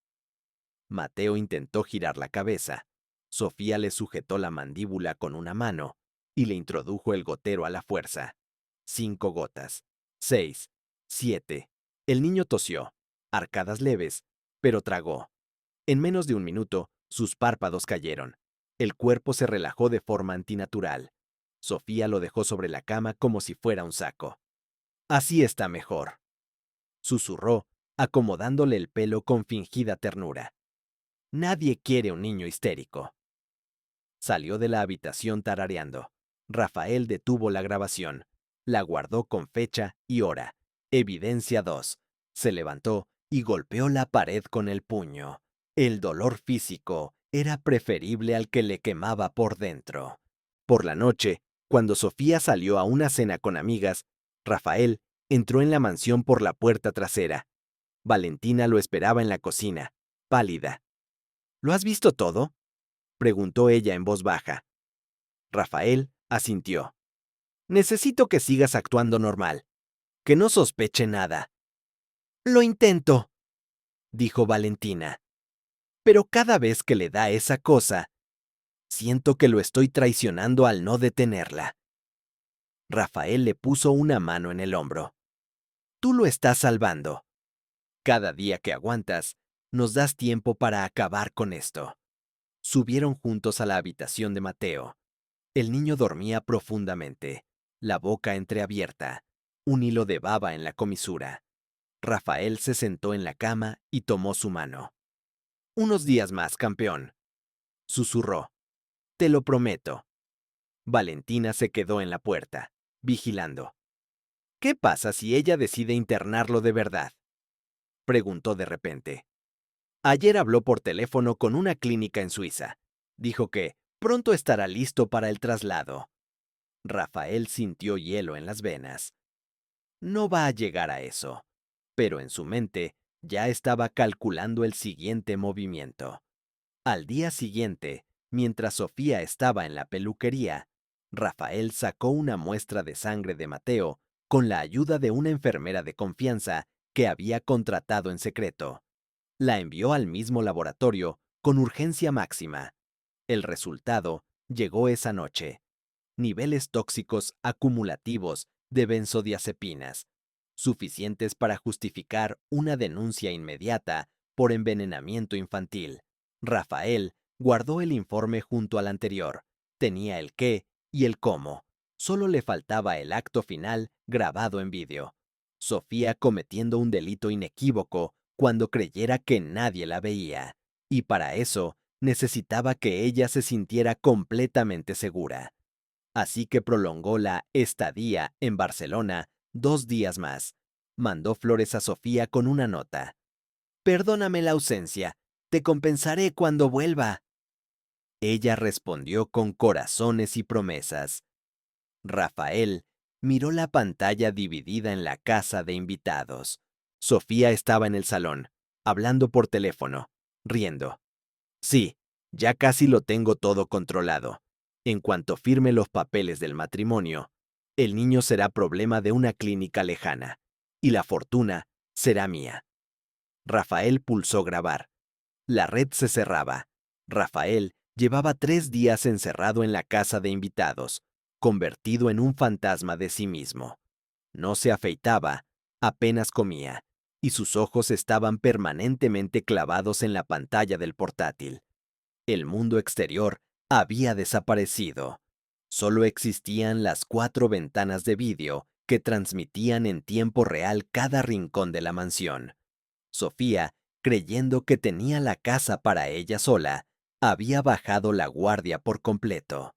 Mateo intentó girar la cabeza. Sofía le sujetó la mandíbula con una mano y le introdujo el gotero a la fuerza. 5 gotas. 6. 7. El niño tosió, arcadas leves, pero tragó. En menos de un minuto, sus párpados cayeron. El cuerpo se relajó de forma antinatural. Sofía lo dejó sobre la cama como si fuera un saco. «Así está mejor», susurró, acomodándole el pelo con fingida ternura. «Nadie quiere un niño histérico». Salió de la habitación tarareando. Rafael detuvo la grabación. La guardó con fecha y hora. Evidencia 2. Se levantó y golpeó la pared con el puño. El dolor físico era preferible al que le quemaba por dentro. Por la noche, cuando Sofía salió a una cena con amigas, Rafael entró en la mansión por la puerta trasera. Valentina lo esperaba en la cocina, pálida. «¿Lo has visto todo?», preguntó ella en voz baja. Rafael asintió. «Necesito que sigas actuando normal. Que no sospeche nada». «Lo intento», dijo Valentina. «Pero cada vez que le da esa cosa, siento que lo estoy traicionando al no detenerla». Rafael le puso una mano en el hombro. «Tú lo estás salvando. Cada día que aguantas, nos das tiempo para acabar con esto». Subieron juntos a la habitación de Mateo. El niño dormía profundamente, la boca entreabierta, un hilo de baba en la comisura. Rafael se sentó en la cama y tomó su mano. «Unos días más, campeón», susurró. «Te lo prometo». Valentina se quedó en la puerta, vigilando. «¿Qué pasa si ella decide internarlo de verdad?», preguntó de repente. «Ayer habló por teléfono con una clínica en Suiza. Dijo que pronto estará listo para el traslado». Rafael sintió hielo en las venas. No va a llegar a eso, pero en su mente ya estaba calculando el siguiente movimiento. Al día siguiente, mientras Sofía estaba en la peluquería, Rafael sacó una muestra de sangre de Mateo con la ayuda de una enfermera de confianza que había contratado en secreto. La envió al mismo laboratorio con urgencia máxima. El resultado llegó esa noche. Niveles tóxicos acumulativos de benzodiazepinas, suficientes para justificar una denuncia inmediata por envenenamiento infantil. Rafael guardó el informe junto al anterior. Tenía el qué y el cómo. Solo le faltaba el acto final grabado en vídeo. Sofía cometiendo un delito inequívoco cuando creyera que nadie la veía. Y para eso necesitaba que ella se sintiera completamente segura. Así que prolongó la estadía en Barcelona 2 días más. Mandó flores a Sofía con una nota. «Perdóname la ausencia, te compensaré cuando vuelva». Ella respondió con corazones y promesas. Rafael miró la pantalla dividida en la casa de invitados. Sofía estaba en el salón, hablando por teléfono, riendo. «Sí, ya casi lo tengo todo controlado. En cuanto firme los papeles del matrimonio, el niño será problema de una clínica lejana, y la fortuna será mía». Rafael pulsó grabar. La red se cerraba. Rafael llevaba 3 días encerrado en la casa de invitados, convertido en un fantasma de sí mismo. No se afeitaba, Apenas comía, y sus ojos estaban permanentemente clavados en la pantalla del portátil. El mundo exterior había desaparecido. Solo existían las 4 ventanas de vídeo que transmitían en tiempo real cada rincón de la mansión. Sofía, creyendo que tenía la casa para ella sola, había bajado la guardia por completo.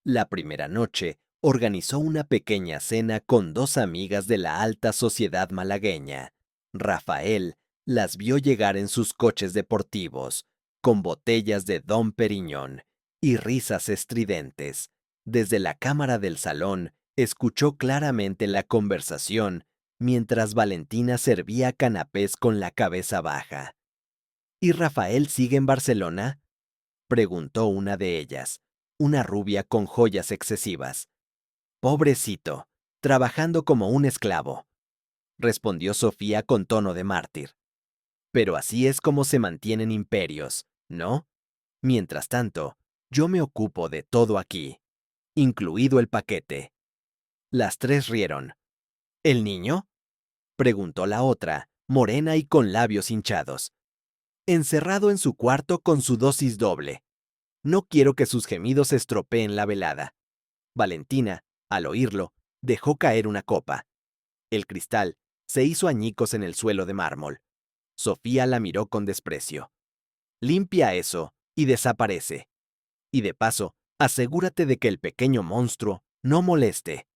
La primera noche, organizó una pequeña cena con 2 amigas de la alta sociedad malagueña. Rafael las vio llegar en sus coches deportivos, con botellas de Dom Periñón y risas estridentes. Desde la cámara del salón, escuchó claramente la conversación mientras Valentina servía canapés con la cabeza baja. ¿Y Rafael sigue en Barcelona?, preguntó una de ellas, una rubia con joyas excesivas. Pobrecito, trabajando como un esclavo, respondió Sofía con tono de mártir. Pero así es como se mantienen imperios, ¿no? Mientras tanto, yo me ocupo de todo aquí, incluido el paquete. Las 3 rieron. ¿El niño?, preguntó la otra, morena y con labios hinchados. Encerrado en su cuarto con su dosis doble. No quiero que sus gemidos estropeen la velada. Valentina, al oírlo, dejó caer una copa. El cristal se hizo añicos en el suelo de mármol. Sofía la miró con desprecio. Limpia eso y desaparece. Y de paso, asegúrate de que el pequeño monstruo no moleste.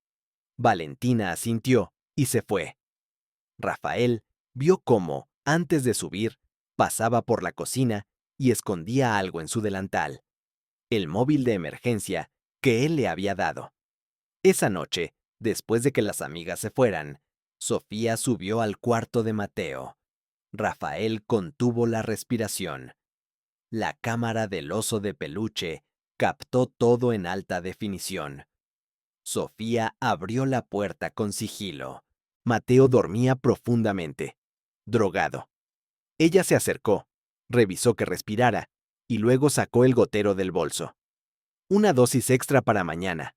Valentina asintió y se fue. Rafael vio cómo, antes de subir, pasaba por la cocina y escondía algo en su delantal. El móvil de emergencia que él le había dado. Esa noche, después de que las amigas se fueran, Sofía subió al cuarto de Mateo. Rafael contuvo la respiración. La cámara del oso de peluche captó todo en alta definición. Sofía abrió la puerta con sigilo. Mateo dormía profundamente, drogado. Ella se acercó, revisó que respirara, y luego sacó el gotero del bolso. Una dosis extra para mañana,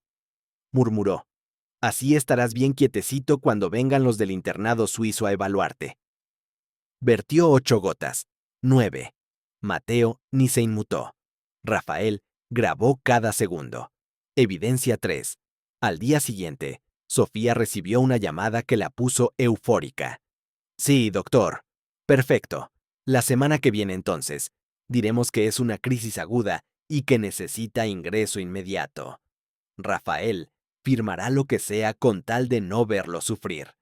murmuró. Así estarás bien quietecito cuando vengan los del internado suizo a evaluarte. Vertió 8 gotas. 9. Mateo ni se inmutó. Rafael grabó cada segundo. Evidencia 3. Al día siguiente, Sofía recibió una llamada que la puso eufórica. Sí, doctor. Perfecto. La semana que viene entonces. Diremos que es una crisis aguda y que necesita ingreso inmediato. Rafael firmará lo que sea con tal de no verlo sufrir.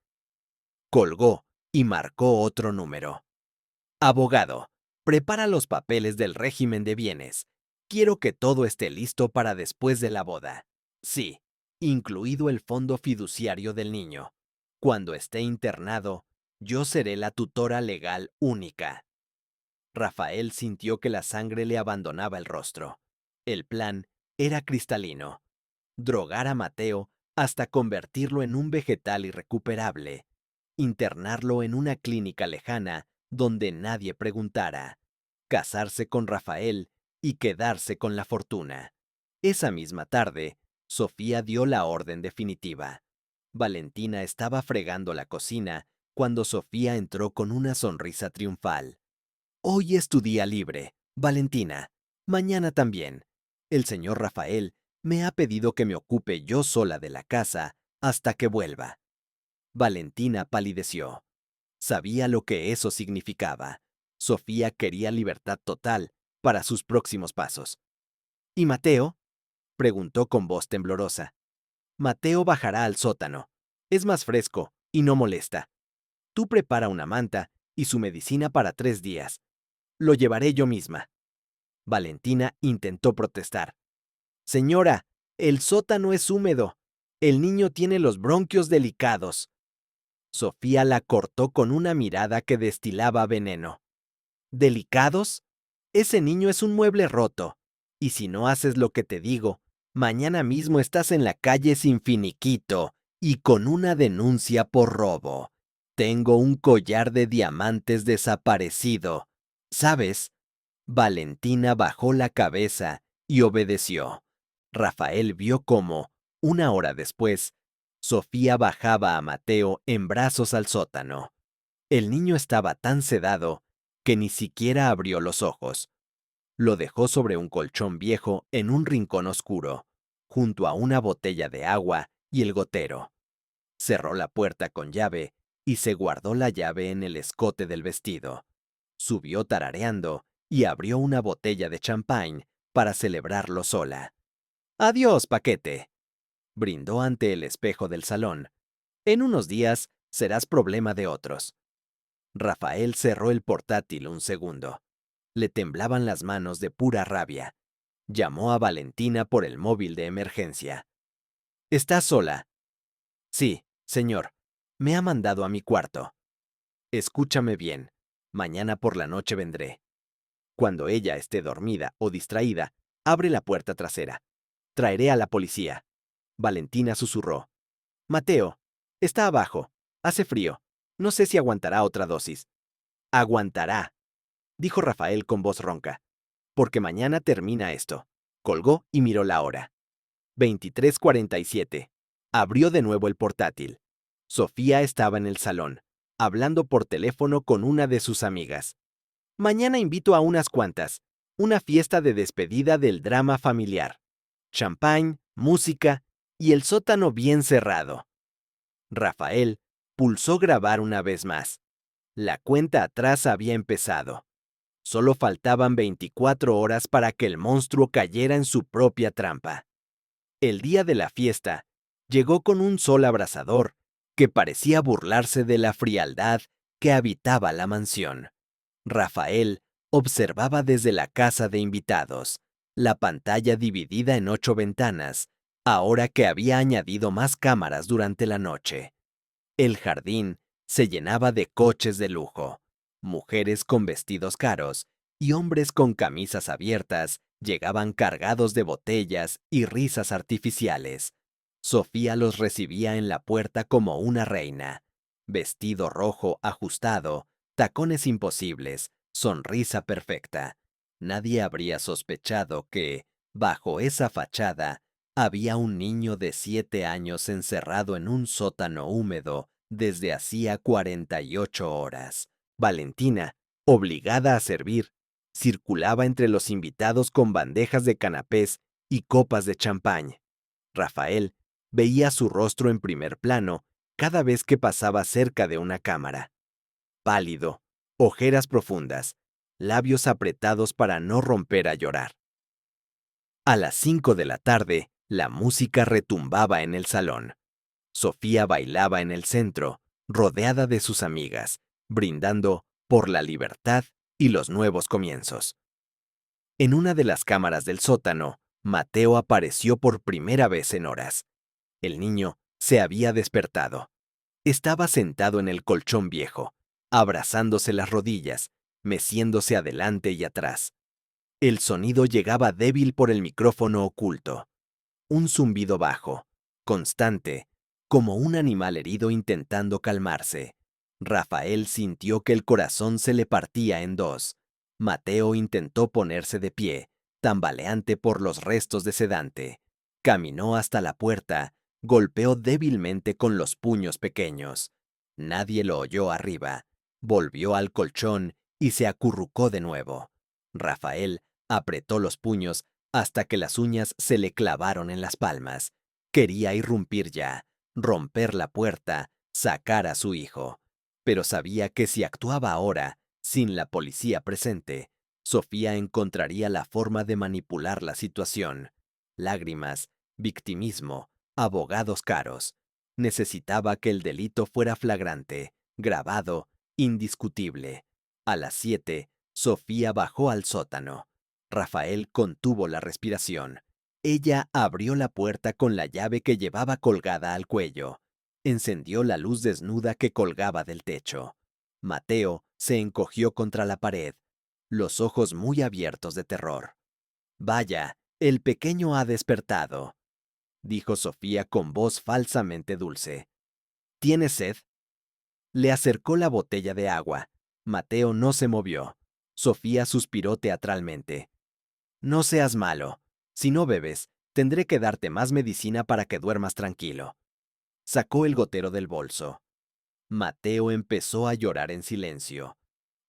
Colgó y marcó otro número. Abogado, prepara los papeles del régimen de bienes. Quiero que todo esté listo para después de la boda. Sí, incluido el fondo fiduciario del niño. Cuando esté internado, yo seré la tutora legal única. Rafael sintió que la sangre le abandonaba el rostro. El plan era cristalino. Drogar a Mateo hasta convertirlo en un vegetal irrecuperable. Internarlo en una clínica lejana donde nadie preguntara. Casarse con Rafael y quedarse con la fortuna. Esa misma tarde, Sofía dio la orden definitiva. Valentina estaba fregando la cocina cuando Sofía entró con una sonrisa triunfal. Hoy es tu día libre, Valentina. Mañana también. El señor Rafael me ha pedido que me ocupe yo sola de la casa hasta que vuelva. Valentina palideció. Sabía lo que eso significaba. Sofía quería libertad total para sus próximos pasos. ¿Y Mateo?, preguntó con voz temblorosa. Mateo bajará al sótano. Es más fresco y no molesta. Tú prepara una manta y su medicina para 3 días. Lo llevaré yo misma. Valentina intentó protestar. Señora, el sótano es húmedo. El niño tiene los bronquios delicados. Sofía la cortó con una mirada que destilaba veneno. ¿Delicados? Ese niño es un mueble roto. Y si no haces lo que te digo, mañana mismo estás en la calle sin finiquito y con una denuncia por robo. Tengo un collar de diamantes desaparecido. ¿Sabes? Valentina bajó la cabeza y obedeció. Rafael vio cómo, una hora después, Sofía bajaba a Mateo en brazos al sótano. El niño estaba tan sedado que ni siquiera abrió los ojos. Lo dejó sobre un colchón viejo en un rincón oscuro, junto a una botella de agua y el gotero. Cerró la puerta con llave y se guardó la llave en el escote del vestido. Subió tarareando y abrió una botella de champán para celebrarlo sola. «Adiós, paquete», brindó ante el espejo del salón. «En unos días serás problema de otros». Rafael cerró el portátil un segundo. Le temblaban las manos de pura rabia. Llamó a Valentina por el móvil de emergencia. «¿Estás sola?» «Sí, señor. Me ha mandado a mi cuarto». «Escúchame bien. Mañana por la noche vendré. Cuando ella esté dormida o distraída, abre la puerta trasera. Traeré a la policía». Valentina susurró. «Mateo, está abajo. Hace frío. No sé si aguantará otra dosis». «Aguantará», dijo Rafael con voz ronca, «porque mañana termina esto». Colgó y miró la hora. 23:47. Abrió de nuevo el portátil. Sofía estaba en el salón, hablando por teléfono con una de sus amigas. «Mañana invito a unas cuantas. Una fiesta de despedida del drama familiar. Champán, música y el sótano bien cerrado». Rafael pulsó grabar una vez más. La cuenta atrás había empezado. Solo faltaban 24 horas para que el monstruo cayera en su propia trampa. El día de la fiesta llegó con un sol abrasador que parecía burlarse de la frialdad que habitaba la mansión. Rafael observaba desde la casa de invitados, la pantalla dividida en 8 ventanas, ahora que había añadido más cámaras durante la noche. El jardín se llenaba de coches de lujo, mujeres con vestidos caros y hombres con camisas abiertas llegaban cargados de botellas y risas artificiales. Sofía los recibía en la puerta como una reina. Vestido rojo ajustado, tacones imposibles, sonrisa perfecta. Nadie habría sospechado que, bajo esa fachada, había un niño de 7 años encerrado en un sótano húmedo desde hacía 48 horas. Valentina, obligada a servir, circulaba entre los invitados con bandejas de canapés y copas de champán. Rafael veía su rostro en primer plano cada vez que pasaba cerca de una cámara. Pálido, ojeras profundas, labios apretados para no romper a llorar. A las 5 de la tarde, la música retumbaba en el salón. Sofía bailaba en el centro, rodeada de sus amigas, brindando por la libertad y los nuevos comienzos. En una de las cámaras del sótano, Mateo apareció por primera vez en horas. El niño se había despertado. Estaba sentado en el colchón viejo, abrazándose las rodillas, meciéndose adelante y atrás. El sonido llegaba débil por el micrófono oculto. Un zumbido bajo, constante, como un animal herido intentando calmarse. Rafael sintió que el corazón se le partía en dos. Mateo intentó ponerse de pie, tambaleante por los restos de sedante. Caminó hasta la puerta, golpeó débilmente con los puños pequeños. Nadie lo oyó arriba. Volvió al colchón y se acurrucó de nuevo. Rafael apretó los puños hasta que las uñas se le clavaron en las palmas. Quería irrumpir ya, romper la puerta, sacar a su hijo. Pero sabía que si actuaba ahora, sin la policía presente, Sofía encontraría la forma de manipular la situación. Lágrimas, victimismo, abogados caros. Necesitaba que el delito fuera flagrante, grabado, indiscutible. A las 7, Sofía bajó al sótano. Rafael contuvo la respiración. Ella abrió la puerta con la llave que llevaba colgada al cuello. Encendió la luz desnuda que colgaba del techo. Mateo se encogió contra la pared, los ojos muy abiertos de terror. «Vaya, el pequeño ha despertado», dijo Sofía con voz falsamente dulce. «¿Tiene sed?». Le acercó la botella de agua. Mateo no se movió. Sofía suspiró teatralmente. «No seas malo. Si no bebes, tendré que darte más medicina para que duermas tranquilo». Sacó el gotero del bolso. Mateo empezó a llorar en silencio,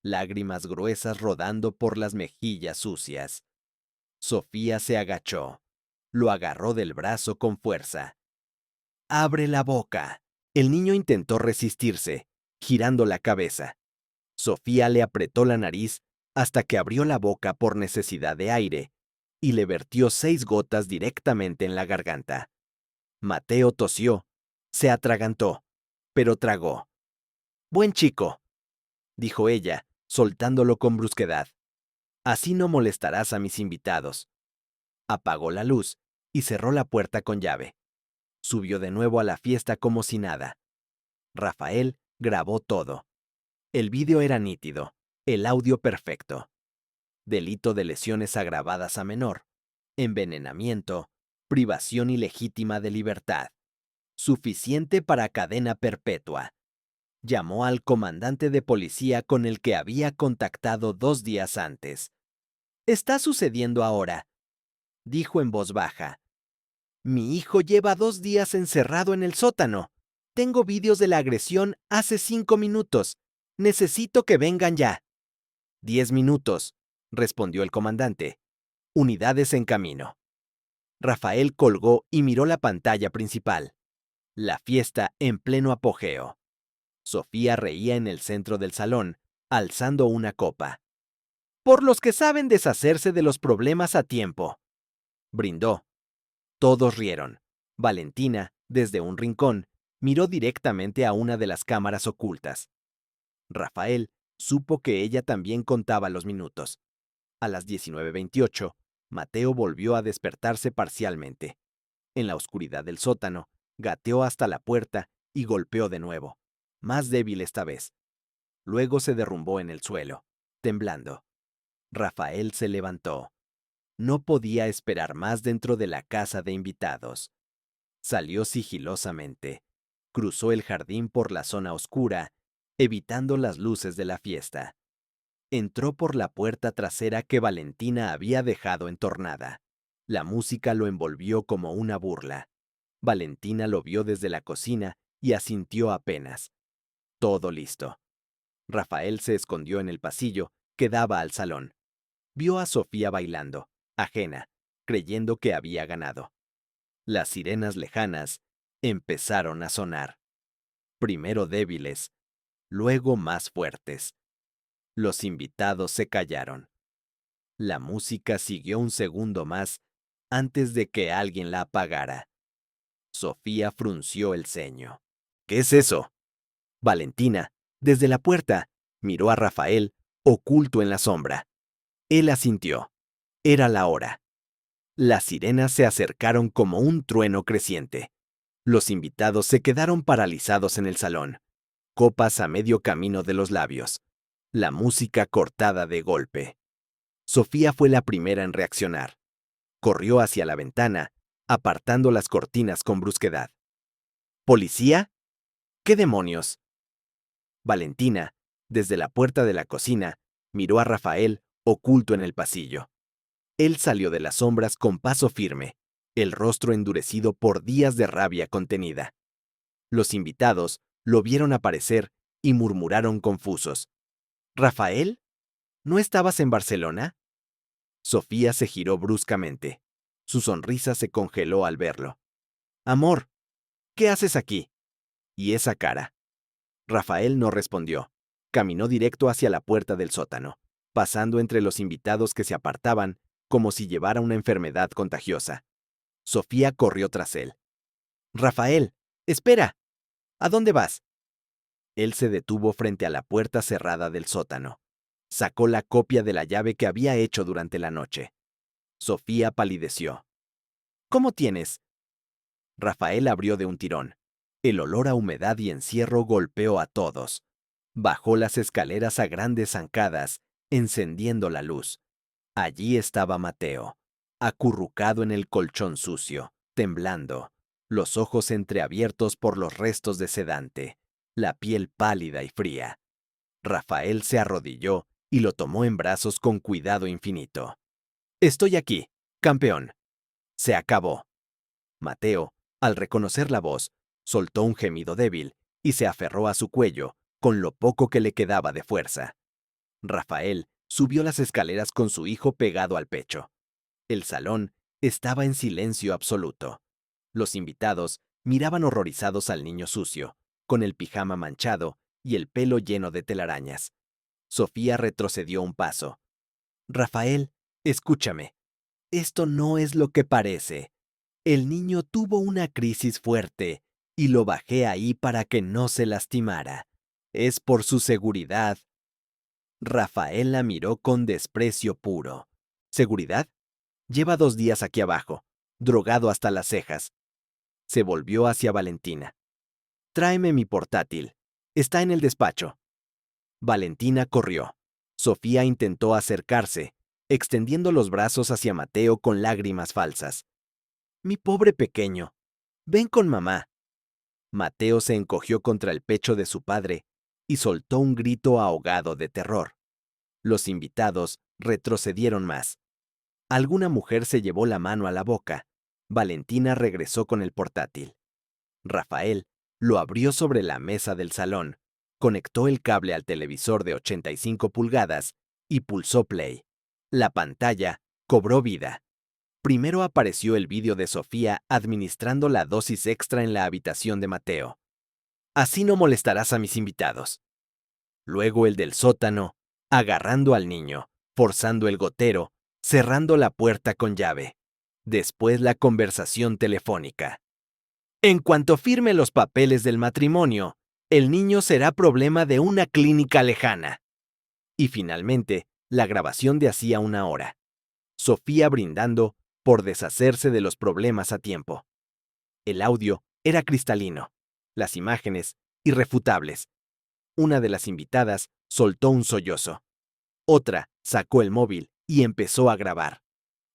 lágrimas gruesas rodando por las mejillas sucias. Sofía se agachó. Lo agarró del brazo con fuerza. ¡Abre la boca! El niño intentó resistirse, girando la cabeza. Sofía le apretó la nariz hasta que abrió la boca por necesidad de aire y le vertió 6 gotas directamente en la garganta. Mateo tosió, se atragantó, pero tragó. «Buen chico», dijo ella, soltándolo con brusquedad. «Así no molestarás a mis invitados». Apagó la luz y cerró la puerta con llave. Subió de nuevo a la fiesta como si nada. Rafael grabó todo. El vídeo era nítido, el audio perfecto. Delito de lesiones agravadas a menor, envenenamiento, privación ilegítima de libertad. Suficiente para cadena perpetua. Llamó al comandante de policía con el que había contactado 2 días antes. «Está sucediendo ahora», dijo en voz baja. «Mi hijo lleva 2 días encerrado en el sótano. Tengo vídeos de la agresión hace 5 minutos. Necesito que vengan ya». «10 minutos», respondió el comandante. «Unidades en camino». Rafael colgó y miró la pantalla principal. La fiesta en pleno apogeo. Sofía reía en el centro del salón, alzando una copa. «Por los que saben deshacerse de los problemas a tiempo», brindó. Todos rieron. Valentina, desde un rincón, miró directamente a una de las cámaras ocultas. Rafael supo que ella también contaba los minutos. A las 19:28, Mateo volvió a despertarse parcialmente. En la oscuridad del sótano, gateó hasta la puerta y golpeó de nuevo, más débil esta vez. Luego se derrumbó en el suelo, temblando. Rafael se levantó. No podía esperar más dentro de la casa de invitados. Salió sigilosamente. Cruzó el jardín por la zona oscura, evitando las luces de la fiesta. Entró por la puerta trasera que Valentina había dejado entornada. La música lo envolvió como una burla. Valentina lo vio desde la cocina y asintió apenas. Todo listo. Rafael se escondió en el pasillo que daba al salón. Vio a Sofía bailando, ajena, creyendo que había ganado. Las sirenas lejanas empezaron a sonar. Primero débiles, luego más fuertes. Los invitados se callaron. La música siguió un segundo más antes de que alguien la apagara. Sofía frunció el ceño. «¿Qué es eso?» Valentina, desde la puerta, miró a Rafael, oculto en la sombra. Él asintió. Era la hora. Las sirenas se acercaron como un trueno creciente. Los invitados se quedaron paralizados en el salón, copas a medio camino de los labios. La música cortada de golpe. Sofía fue la primera en reaccionar. Corrió hacia la ventana, apartando las cortinas con brusquedad. «¿Policía? ¿Qué demonios?» Valentina, desde la puerta de la cocina, miró a Rafael, oculto en el pasillo. Él salió de las sombras con paso firme, el rostro endurecido por días de rabia contenida. Los invitados lo vieron aparecer y murmuraron confusos. «¿Rafael? ¿No estabas en Barcelona?» Sofía se giró bruscamente. Su sonrisa se congeló al verlo. «Amor, ¿qué haces aquí?» «¿Y esa cara?» Rafael no respondió. Caminó directo hacia la puerta del sótano, pasando entre los invitados que se apartaban como si llevara una enfermedad contagiosa. Sofía corrió tras él. «Rafael, espera. ¿A dónde vas?» Él se detuvo frente a la puerta cerrada del sótano. Sacó la copia de la llave que había hecho durante la noche. Sofía palideció. «¿Cómo tienes?» Rafael abrió de un tirón. El olor a humedad y encierro golpeó a todos. Bajó las escaleras a grandes zancadas, encendiendo la luz. Allí estaba Mateo, acurrucado en el colchón sucio, temblando, los ojos entreabiertos por los restos de sedante, la piel pálida y fría. Rafael se arrodilló y lo tomó en brazos con cuidado infinito. «Estoy aquí, campeón». Se acabó. Mateo, al reconocer la voz, Soltó un gemido débil y se aferró a su cuello con lo poco que le quedaba de fuerza. Rafael subió las escaleras con su hijo pegado al pecho. El salón estaba en silencio absoluto. Los invitados miraban horrorizados al niño sucio, con el pijama manchado y el pelo lleno de telarañas. Sofía retrocedió un paso. Rafael, escúchame. Esto no es lo que parece. El niño tuvo una crisis fuerte y lo bajé ahí para que no se lastimara. Es por su seguridad. Rafael la miró con desprecio puro. ¿Seguridad? Lleva 2 días aquí abajo, drogado hasta las cejas. Se volvió hacia Valentina. Tráeme mi portátil. Está en el despacho. Valentina corrió. Sofía intentó acercarse, extendiendo los brazos hacia Mateo con lágrimas falsas. Mi pobre pequeño, ven con mamá. Mateo se encogió contra el pecho de su padre y soltó un grito ahogado de terror. Los invitados retrocedieron más. Alguna mujer se llevó la mano a la boca. Valentina regresó con el portátil. Rafael lo abrió sobre la mesa del salón, conectó el cable al televisor de 85 pulgadas y pulsó play. La pantalla cobró vida. Primero apareció el vídeo de Sofía administrando la dosis extra en la habitación de Mateo. Así no molestarás a mis invitados. Luego el del sótano, agarrando al niño, forzando el gotero, cerrando la puerta con llave. Después la conversación telefónica. En cuanto firme los papeles del matrimonio, el niño será problema de una clínica lejana. Y finalmente, la grabación de hacía 1 hora. Sofía brindando por deshacerse de los problemas a tiempo. El audio era cristalino, las imágenes irrefutables. Una de las invitadas soltó un sollozo. Otra sacó el móvil y empezó a grabar.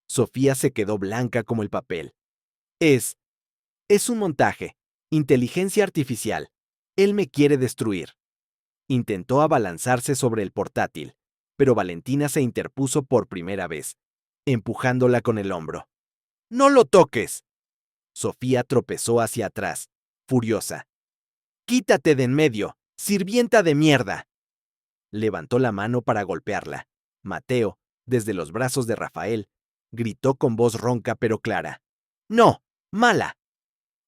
Sofía se quedó blanca como el papel. Es un montaje, inteligencia artificial. Él me quiere destruir. Intentó abalanzarse sobre el portátil, pero Valentina se interpuso por primera vez, empujándola con el hombro. ¡No lo toques! Sofía tropezó hacia atrás, furiosa. ¡Quítate de en medio, sirvienta de mierda! Levantó la mano para golpearla. Mateo, desde los brazos de Rafael, gritó con voz ronca pero clara. ¡No! ¡Mala!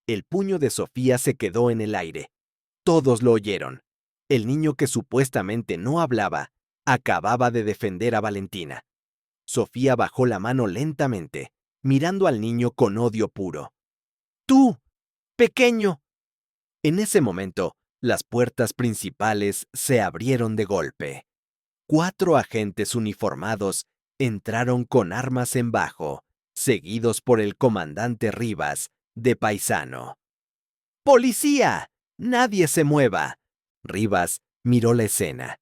El puño de Sofía se quedó en el aire. Todos lo oyeron. El niño que supuestamente no hablaba, acababa de defender a Valentina. Sofía bajó la mano lentamente, mirando al niño con odio puro. ¡Tú, pequeño! En ese momento, las puertas principales se abrieron de golpe. 4 agentes uniformados entraron con armas en bajo, seguidos por el comandante Rivas, de paisano. ¡Policía! ¡Nadie se mueva! Rivas miró la escena.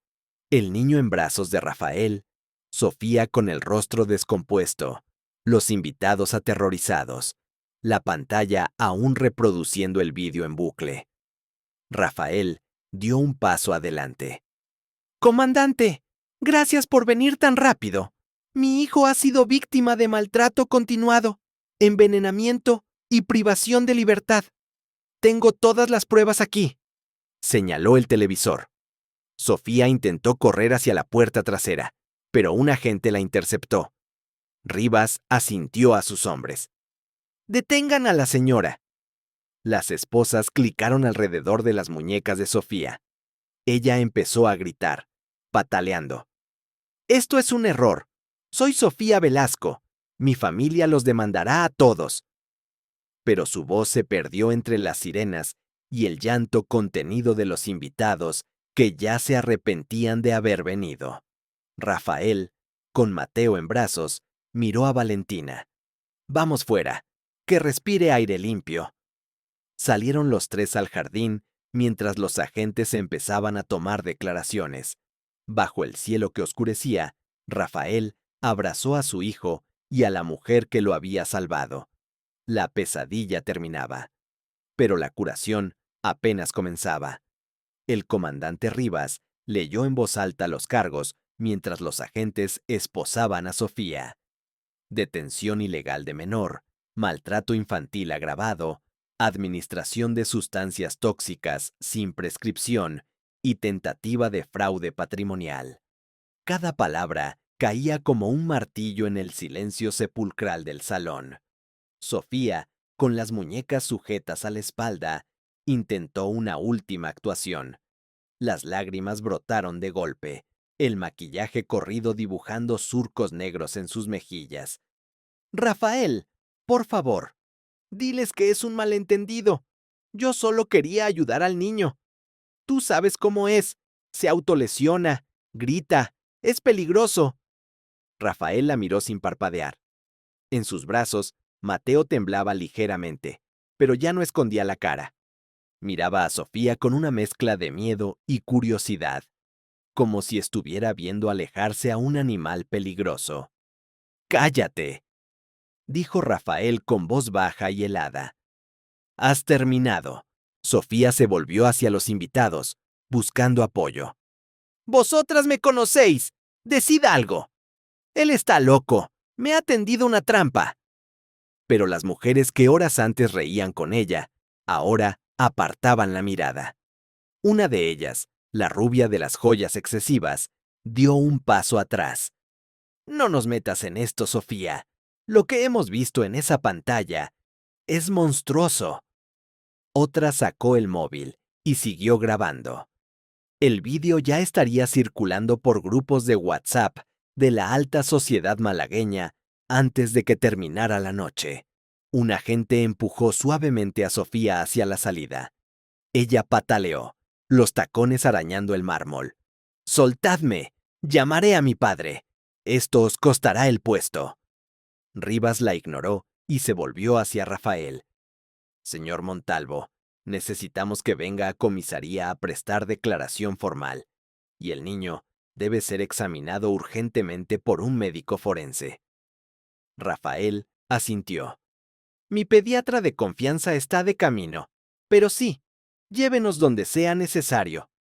El niño en brazos de Rafael, Sofía con el rostro descompuesto, los invitados aterrorizados, la pantalla aún reproduciendo el vídeo en bucle. Rafael dio un paso adelante. Comandante, gracias por venir tan rápido. Mi hijo ha sido víctima de maltrato continuado, envenenamiento y privación de libertad. Tengo todas las pruebas aquí, señaló el televisor. Sofía intentó correr hacia la puerta trasera, pero un agente la interceptó. Rivas asintió a sus hombres. ¡Detengan a la señora! Las esposas clicaron alrededor de las muñecas de Sofía. Ella empezó a gritar, pataleando. Esto es un error. Soy Sofía Velasco. Mi familia los demandará a todos. Pero su voz se perdió entre las sirenas y el llanto contenido de los invitados que ya se arrepentían de haber venido. Rafael, con Mateo en brazos, miró a Valentina. Vamos fuera, que respire aire limpio. Salieron los 3 al jardín mientras los agentes empezaban a tomar declaraciones. Bajo el cielo que oscurecía, Rafael abrazó a su hijo y a la mujer que lo había salvado. La pesadilla terminaba, pero la curación apenas comenzaba. El comandante Rivas leyó en voz alta los cargos mientras los agentes esposaban a Sofía. Detención ilegal de menor, maltrato infantil agravado, administración de sustancias tóxicas sin prescripción y tentativa de fraude patrimonial. Cada palabra caía como un martillo en el silencio sepulcral del salón. Sofía, con las muñecas sujetas a la espalda, intentó una última actuación. Las lágrimas brotaron de golpe, el maquillaje corrido dibujando surcos negros en sus mejillas. Rafael, por favor, diles que es un malentendido. Yo solo quería ayudar al niño. Tú sabes cómo es. Se autolesiona, grita, es peligroso. Rafael la miró sin parpadear. En sus brazos, Mateo temblaba ligeramente, pero ya no escondía la cara. Miraba a Sofía con una mezcla de miedo y curiosidad, como si estuviera viendo alejarse a un animal peligroso. ¡Cállate!, dijo Rafael con voz baja y helada. Has terminado. Sofía se volvió hacia los invitados, buscando apoyo. Vosotras me conocéis. Decid algo. Él está loco. Me ha tendido una trampa. Pero las mujeres que horas antes reían con ella, ahora apartaban la mirada. Una de ellas, la rubia de las joyas excesivas, dio un paso atrás. No nos metas en esto, Sofía. Lo que hemos visto en esa pantalla es monstruoso. Otra sacó el móvil y siguió grabando. El vídeo ya estaría circulando por grupos de WhatsApp de la alta sociedad malagueña antes de que terminara la noche. Un agente empujó suavemente a Sofía hacia la salida. Ella pataleó, los tacones arañando el mármol. «¡Soltadme! Llamaré a mi padre. Esto os costará el puesto». Rivas la ignoró y se volvió hacia Rafael. «Señor Montalvo, necesitamos que venga a comisaría a prestar declaración formal, y el niño debe ser examinado urgentemente por un médico forense». Rafael asintió. «Mi pediatra de confianza está de camino, pero sí, llévenos donde sea necesario».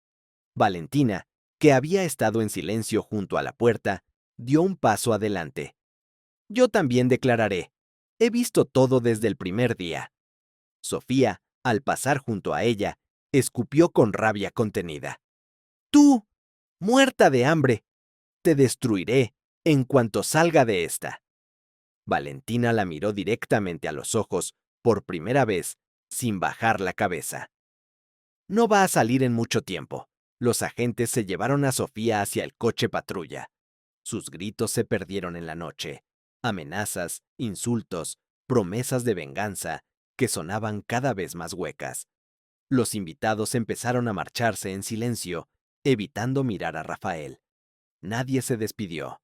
Valentina, que había estado en silencio junto a la puerta, dio un paso adelante. «Yo también declararé. He visto todo desde el primer día». Sofía, al pasar junto a ella, escupió con rabia contenida. «¡Tú! ¡Muerta de hambre! Te destruiré en cuanto salga de esta». Valentina la miró directamente a los ojos, por primera vez, sin bajar la cabeza. «No va a salir en mucho tiempo». Los agentes se llevaron a Sofía hacia el coche patrulla. Sus gritos se perdieron en la noche. Amenazas, insultos, promesas de venganza, que sonaban cada vez más huecas. Los invitados empezaron a marcharse en silencio, evitando mirar a Rafael. Nadie se despidió.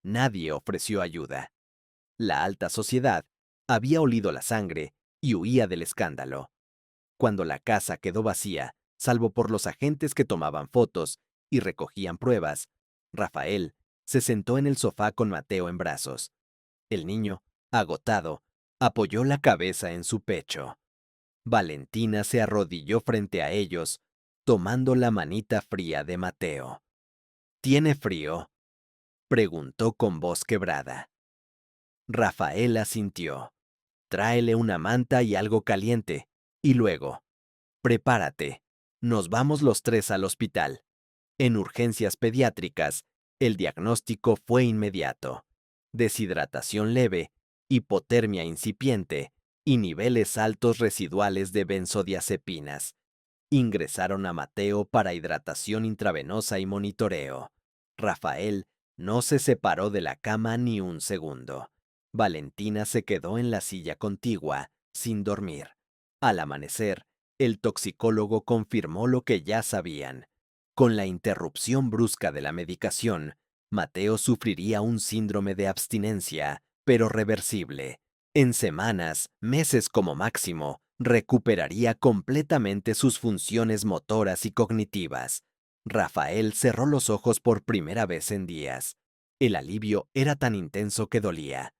Nadie ofreció ayuda. La alta sociedad había olido la sangre y huía del escándalo. Cuando la casa quedó vacía, salvo por los agentes que tomaban fotos y recogían pruebas, Rafael se sentó en el sofá con Mateo en brazos. El niño, agotado, apoyó la cabeza en su pecho. Valentina se arrodilló frente a ellos, tomando la manita fría de Mateo. «¿Tiene frío?», preguntó con voz quebrada. Rafael asintió. «Tráele una manta y algo caliente, y luego, prepárate, nos vamos los tres al hospital». En urgencias pediátricas, el diagnóstico fue inmediato: deshidratación leve, hipotermia incipiente y niveles altos residuales de benzodiazepinas. Ingresaron a Mateo para hidratación intravenosa y monitoreo. Rafael no se separó de la cama ni un segundo. Valentina se quedó en la silla contigua, sin dormir. Al amanecer, el toxicólogo confirmó lo que ya sabían. Con la interrupción brusca de la medicación, Mateo sufriría un síndrome de abstinencia, pero reversible. En semanas, meses como máximo, recuperaría completamente sus funciones motoras y cognitivas. Rafael cerró los ojos por primera vez en días. El alivio era tan intenso que dolía.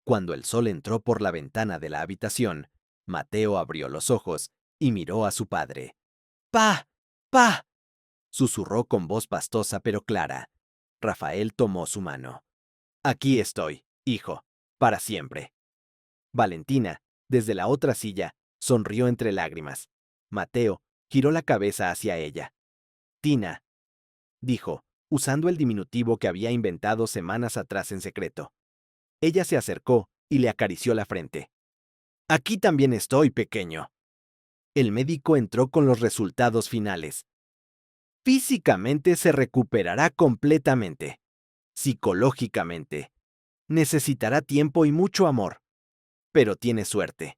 Cuando el sol entró por la ventana de la habitación, Mateo abrió los ojos y miró a su padre. «¡Pa! ¡Pa!», susurró con voz pastosa pero clara. Rafael tomó su mano. «Aquí estoy, hijo, para siempre». Valentina, desde la otra silla, Sonrió entre lágrimas. Mateo giró la cabeza hacia ella. Tina, dijo, usando el diminutivo que había inventado semanas atrás en secreto. Ella se acercó y le acarició la frente. Aquí también estoy, pequeño. El médico entró con los resultados finales. Físicamente se recuperará completamente. Psicológicamente. Necesitará tiempo y mucho amor. Pero tiene suerte.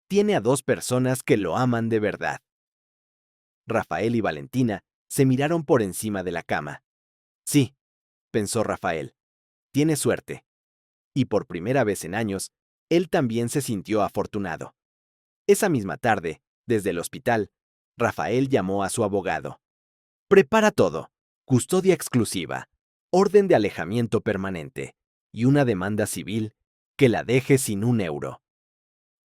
Tiene a 2 personas que lo aman de verdad. Rafael y Valentina se miraron por encima de la cama. Sí, pensó Rafael, tiene suerte. Y por primera vez en años, él también se sintió afortunado. Esa misma tarde, desde el hospital, Rafael llamó a su abogado. Prepara todo. Custodia exclusiva, orden de alejamiento permanente y una demanda civil que la deje sin un euro.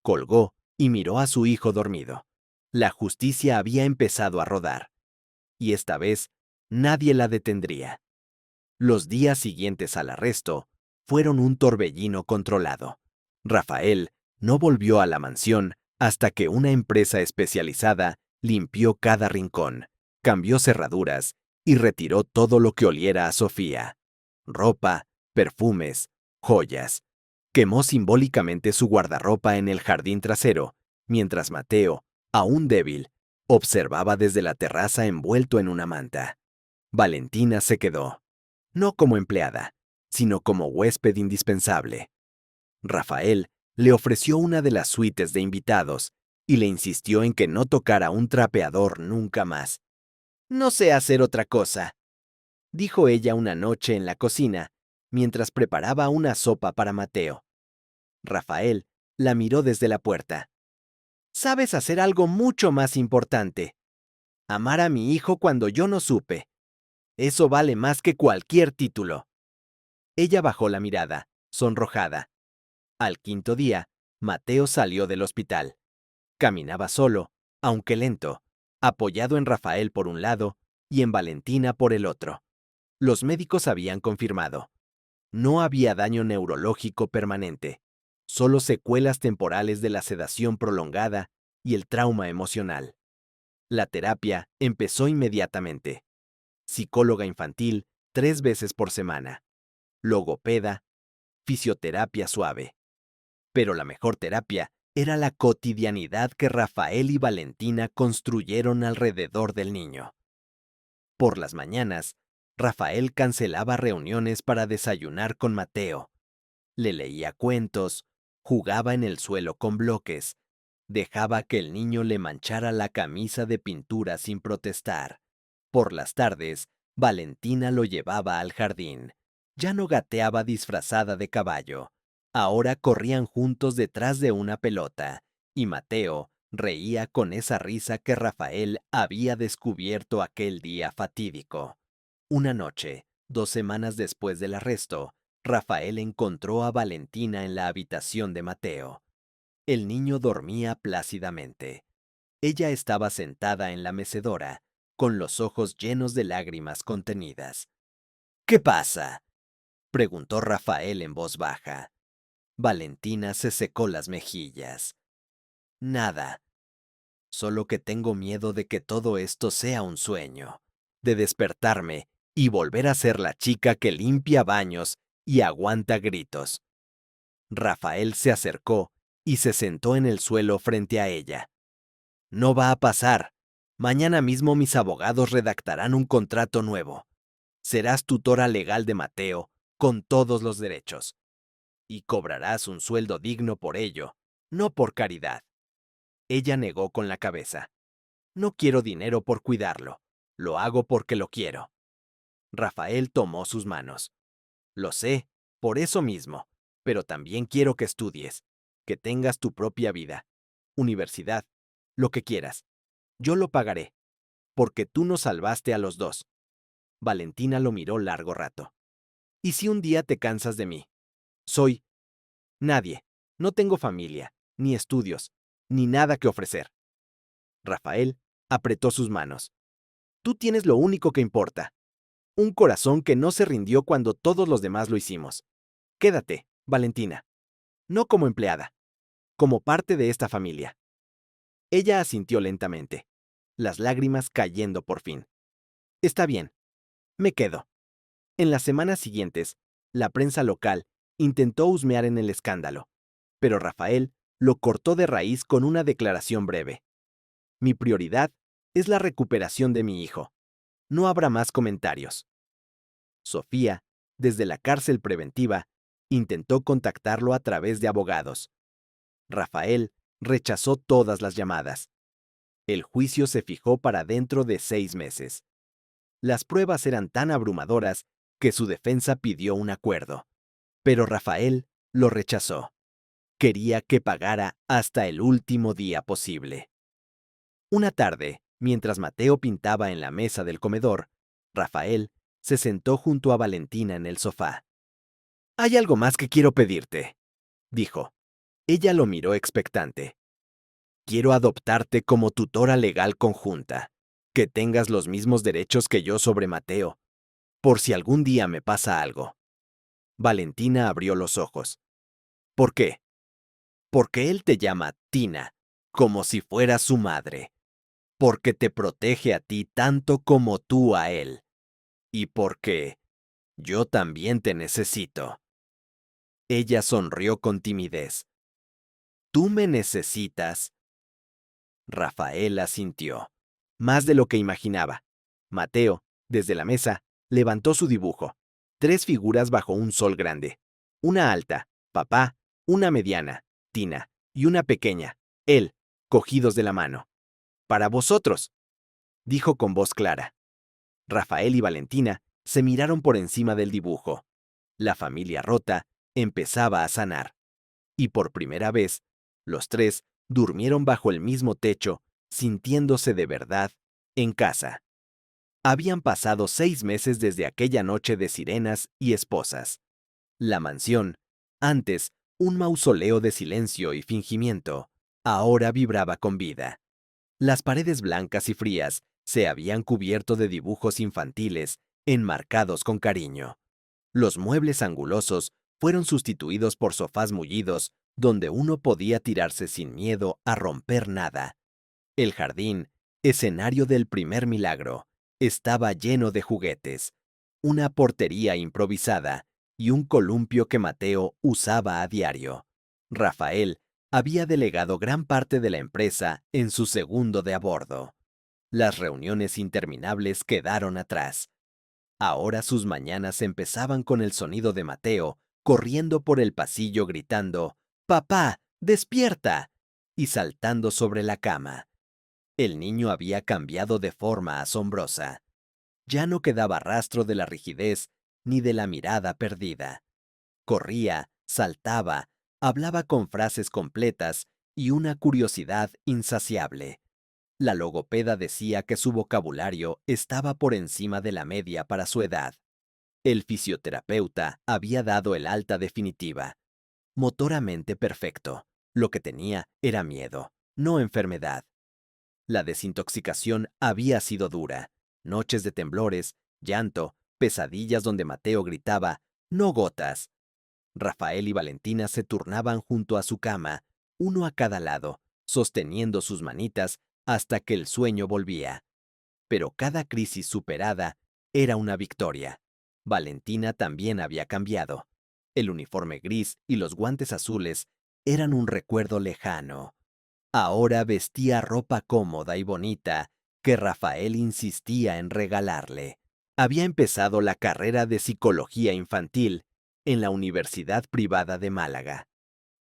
Colgó y miró a su hijo dormido. La justicia había empezado a rodar. Y esta vez, nadie la detendría. Los días siguientes al arresto fueron un torbellino controlado. Rafael no volvió a la mansión hasta que una empresa especializada limpió cada rincón, cambió cerraduras y retiró todo lo que oliera a Sofía. Ropa, perfumes, joyas. Quemó simbólicamente su guardarropa en el jardín trasero, mientras Mateo, aún débil, observaba desde la terraza envuelto en una manta. Valentina se quedó, no como empleada, sino como huésped indispensable. Rafael le ofreció una de las suites de invitados y le insistió en que no tocara un trapeador nunca más. No sé hacer otra cosa, dijo ella una noche en la cocina, mientras preparaba una sopa para Mateo. Rafael la miró desde la puerta. Sabes hacer algo mucho más importante. Amar a mi hijo cuando yo no supe. Eso vale más que cualquier título. Ella bajó la mirada, sonrojada. Al quinto día, Mateo salió del hospital. Caminaba solo, aunque lento, apoyado en Rafael por un lado y en Valentina por el otro. Los médicos habían confirmado. No había daño neurológico permanente, solo secuelas temporales de la sedación prolongada y el trauma emocional. La terapia empezó inmediatamente. Psicóloga infantil 3 veces por semana. Logopeda, fisioterapia suave. Pero la mejor terapia era la cotidianidad que Rafael y Valentina construyeron alrededor del niño. Por las mañanas, Rafael cancelaba reuniones para desayunar con Mateo. Le leía cuentos, jugaba en el suelo con bloques, dejaba que el niño le manchara la camisa de pintura sin protestar. Por las tardes, Valentina lo llevaba al jardín. Ya no gateaba disfrazada de caballo. Ahora corrían juntos detrás de una pelota, y Mateo reía con esa risa que Rafael había descubierto aquel día fatídico. Una noche, 2 semanas después del arresto, Rafael encontró a Valentina en la habitación de Mateo. El niño dormía plácidamente. Ella estaba sentada en la mecedora, con los ojos llenos de lágrimas contenidas. ¿Qué pasa?, preguntó Rafael en voz baja. Valentina se secó las mejillas. Nada. Solo que tengo miedo de que todo esto sea un sueño, de despertarme y volver a ser la chica que limpia baños y aguanta gritos. Rafael se acercó y se sentó en el suelo frente a ella. No va a pasar. Mañana mismo mis abogados redactarán un contrato nuevo. Serás tutora legal de Mateo, con todos los derechos. Y cobrarás un sueldo digno por ello, no por caridad. Ella negó con la cabeza. No quiero dinero por cuidarlo. Lo hago porque lo quiero. Rafael tomó sus manos. Lo sé, por eso mismo. Pero también quiero que estudies, que tengas tu propia vida. Universidad, lo que quieras. Yo lo pagaré, porque tú nos salvaste a los 2. Valentina lo miró largo rato. ¿Y si un día te cansas de mí? Soy nadie. No tengo familia, ni estudios, ni nada que ofrecer. Rafael apretó sus manos. Tú tienes lo único que importa. Un corazón que no se rindió cuando todos los demás lo hicimos. Quédate, Valentina. No como empleada, como parte de esta familia. Ella asintió lentamente, las lágrimas cayendo por fin. Está bien, me quedo. En las semanas siguientes, la prensa local intentó husmear en el escándalo, pero Rafael lo cortó de raíz con una declaración breve. Mi prioridad es la recuperación de mi hijo. No habrá más comentarios. Sofía, desde la cárcel preventiva, intentó contactarlo a través de abogados. Rafael rechazó todas las llamadas. El juicio se fijó para dentro de 6 meses. Las pruebas eran tan abrumadoras que su defensa pidió un acuerdo. Pero Rafael lo rechazó. Quería que pagara hasta el último día posible. Una tarde, mientras Mateo pintaba en la mesa del comedor, Rafael se sentó junto a Valentina en el sofá. «Hay algo más que quiero pedirte», dijo. Ella lo miró expectante. «Quiero adoptarte como tutora legal conjunta, que tengas los mismos derechos que yo sobre Mateo, por si algún día me pasa algo». Valentina abrió los ojos. «¿Por qué?» «Porque él te llama Tina, como si fuera su madre. Porque te protege a ti tanto como tú a él. Y porque yo también te necesito». Ella sonrió con timidez. «¿Tú me necesitas?» Rafael asintió. Más de lo que imaginaba. Mateo, desde la mesa, levantó su dibujo. 3 figuras bajo un sol grande. Una alta, papá, una mediana, Tina, y una pequeña, él, cogidos de la mano. «Para vosotros», dijo con voz clara. Rafael y Valentina se miraron por encima del dibujo. La familia rota empezaba a sanar. Y por primera vez, los 3 durmieron bajo el mismo techo, sintiéndose de verdad en casa. Habían pasado 6 meses desde aquella noche de sirenas y esposas. La mansión, antes un mausoleo de silencio y fingimiento, ahora vibraba con vida. Las paredes blancas y frías se habían cubierto de dibujos infantiles enmarcados con cariño. Los muebles angulosos fueron sustituidos por sofás mullidos donde uno podía tirarse sin miedo a romper nada. El jardín, escenario del primer milagro, estaba lleno de juguetes, una portería improvisada y un columpio que Mateo usaba a diario. Rafael había delegado gran parte de la empresa en su segundo de a bordo. Las reuniones interminables quedaron atrás. Ahora sus mañanas empezaban con el sonido de Mateo corriendo por el pasillo gritando «¡Papá, despierta!» y saltando sobre la cama. El niño había cambiado de forma asombrosa. Ya no quedaba rastro de la rigidez ni de la mirada perdida. Corría, saltaba, hablaba con frases completas y una curiosidad insaciable. La logopeda decía que su vocabulario estaba por encima de la media para su edad. El fisioterapeuta había dado el alta definitiva. Motoramente perfecto. Lo que tenía era miedo, no enfermedad. La desintoxicación había sido dura. Noches de temblores, llanto, pesadillas donde Mateo gritaba, «¡No gotas!». Rafael y Valentina se turnaban junto a su cama, uno a cada lado, sosteniendo sus manitas hasta que el sueño volvía. Pero cada crisis superada era una victoria. Valentina también había cambiado. El uniforme gris y los guantes azules eran un recuerdo lejano. Ahora vestía ropa cómoda y bonita que Rafael insistía en regalarle. Había empezado la carrera de psicología infantil en la Universidad Privada de Málaga.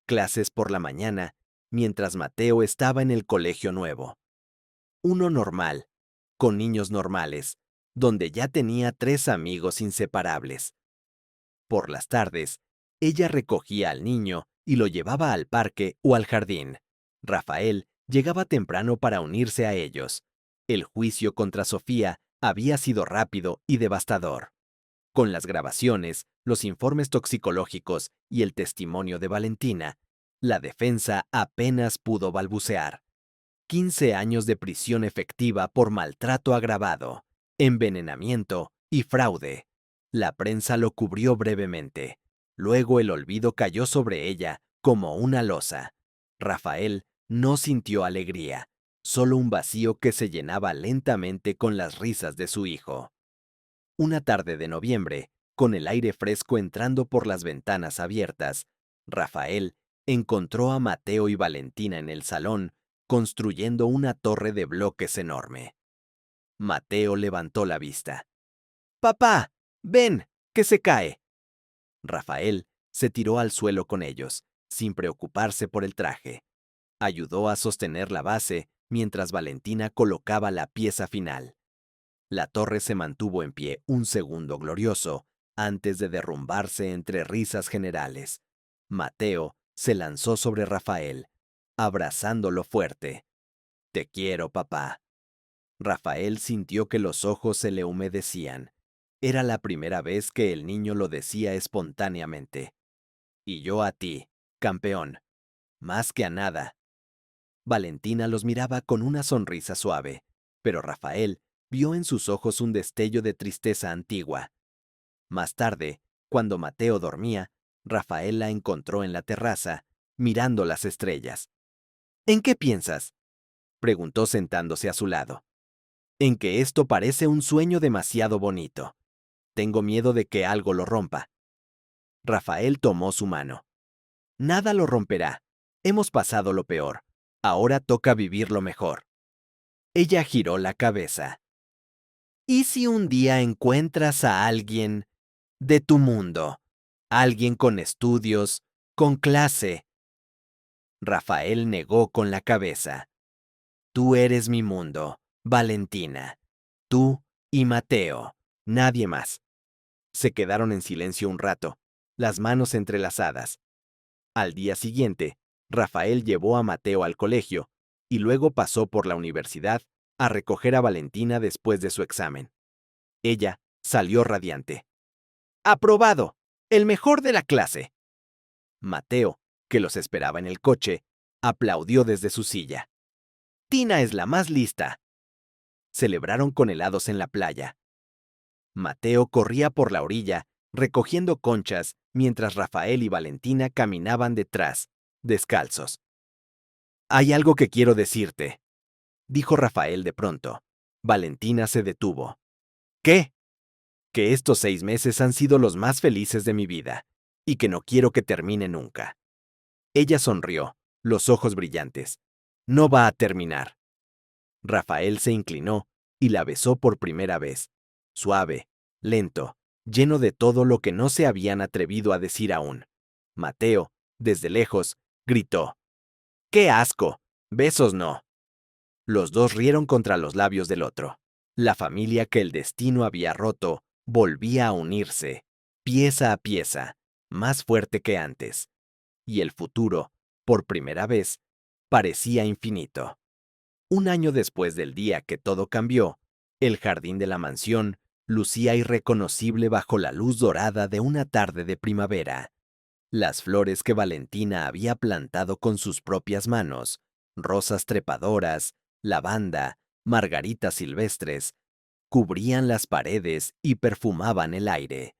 Clases por la mañana, mientras Mateo estaba en el colegio nuevo. Uno normal, con niños normales, donde ya tenía 3 amigos inseparables. Por las tardes, ella recogía al niño y lo llevaba al parque o al jardín. Rafael llegaba temprano para unirse a ellos. El juicio contra Sofía había sido rápido y devastador. Con las grabaciones, los informes toxicológicos y el testimonio de Valentina, la defensa apenas pudo balbucear. 15 años de prisión efectiva por maltrato agravado, envenenamiento y fraude. La prensa lo cubrió brevemente. Luego el olvido cayó sobre ella como una losa. Rafael no sintió alegría, solo un vacío que se llenaba lentamente con las risas de su hijo. Una tarde de noviembre, con el aire fresco entrando por las ventanas abiertas, Rafael encontró a Mateo y Valentina en el salón, construyendo una torre de bloques enorme. Mateo levantó la vista. «Papá, ven, que se cae». Rafael se tiró al suelo con ellos, sin preocuparse por el traje. Ayudó a sostener la base mientras Valentina colocaba la pieza final. La torre se mantuvo en pie un segundo glorioso antes de derrumbarse entre risas generales. Mateo se lanzó sobre Rafael, abrazándolo fuerte. «Te quiero, papá». Rafael sintió que los ojos se le humedecían. Era la primera vez que el niño lo decía espontáneamente. «Y yo a ti, campeón, más que a nada». Valentina los miraba con una sonrisa suave, pero Rafael vio en sus ojos un destello de tristeza antigua. Más tarde, cuando Mateo dormía, Rafael la encontró en la terraza, mirando las estrellas. «¿En qué piensas?», preguntó sentándose a su lado. «En que esto parece un sueño demasiado bonito. Tengo miedo de que algo lo rompa». Rafael tomó su mano. «Nada lo romperá. Hemos pasado lo peor. Ahora toca vivir lo mejor». Ella giró la cabeza. «¿Y si un día encuentras a alguien de tu mundo? Alguien con estudios, con clase». Rafael negó con la cabeza. «Tú eres mi mundo, Valentina. Tú y Mateo. Nadie más». Se quedaron en silencio un rato, las manos entrelazadas. Al día siguiente, Rafael llevó a Mateo al colegio y luego pasó por la universidad a recoger a Valentina después de su examen. Ella salió radiante. «¡Aprobado! ¡El mejor de la clase!». Mateo, que los esperaba en el coche, aplaudió desde su silla. «Tina es la más lista». Celebraron con helados en la playa. Mateo corría por la orilla, recogiendo conchas, mientras Rafael y Valentina caminaban detrás, descalzos. «Hay algo que quiero decirte», dijo Rafael de pronto. Valentina se detuvo. «¿Qué?». «Que estos 6 meses han sido los más felices de mi vida, y que no quiero que termine nunca». Ella sonrió, los ojos brillantes. «No va a terminar». Rafael se inclinó y la besó por primera vez. Suave, lento, lleno de todo lo que no se habían atrevido a decir aún. Mateo, desde lejos, gritó: «¡Qué asco! Besos no». Los dos rieron contra los labios del otro. La familia que el destino había roto volvía a unirse, pieza a pieza, más fuerte que antes. Y el futuro, por primera vez, parecía infinito. Un año después del día que todo cambió, el jardín de la mansión lucía irreconocible bajo la luz dorada de una tarde de primavera. Las flores que Valentina había plantado con sus propias manos, rosas trepadoras, lavanda, margaritas silvestres, cubrían las paredes y perfumaban el aire.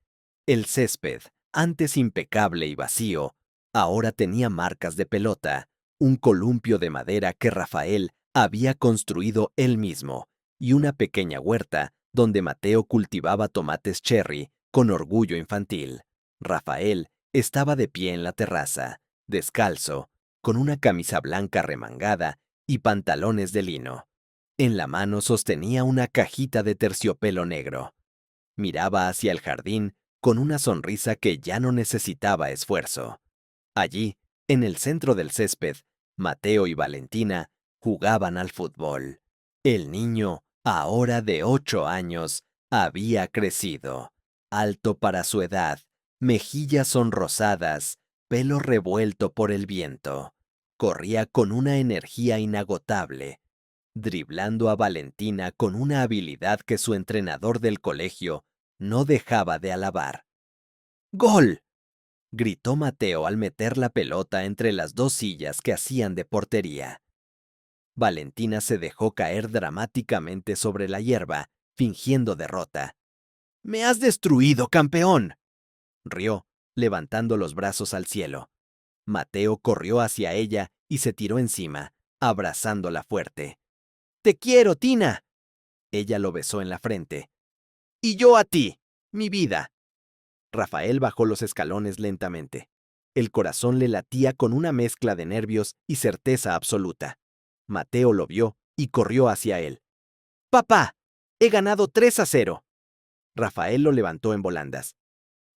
El césped, antes impecable y vacío, ahora tenía marcas de pelota, un columpio de madera que Rafael había construido él mismo, y una pequeña huerta donde Mateo cultivaba tomates cherry con orgullo infantil. Rafael estaba de pie en la terraza, descalzo, con una camisa blanca remangada y pantalones de lino. En la mano sostenía una cajita de terciopelo negro. Miraba hacia el jardín con una sonrisa que ya no necesitaba esfuerzo. Allí, en el centro del césped, Mateo y Valentina jugaban al fútbol. El niño, ahora de 8 años, había crecido. Alto para su edad, mejillas sonrosadas, pelo revuelto por el viento. Corría con una energía inagotable, driblando a Valentina con una habilidad que su entrenador del colegio no dejaba de alabar. «¡Gol!», gritó Mateo al meter la pelota entre las 2 sillas que hacían de portería. Valentina se dejó caer dramáticamente sobre la hierba, fingiendo derrota. «¡Me has destruido, campeón!», rió, levantando los brazos al cielo. Mateo corrió hacia ella y se tiró encima, abrazándola fuerte. Te quiero, Tina. Ella lo besó en la frente. Y yo a ti, mi vida. Rafael bajó los escalones lentamente. El corazón le latía con una mezcla de nervios y certeza absoluta. Mateo lo vio y corrió hacia él. ¡Papá! He ganado 3-0. Rafael lo levantó en volandas.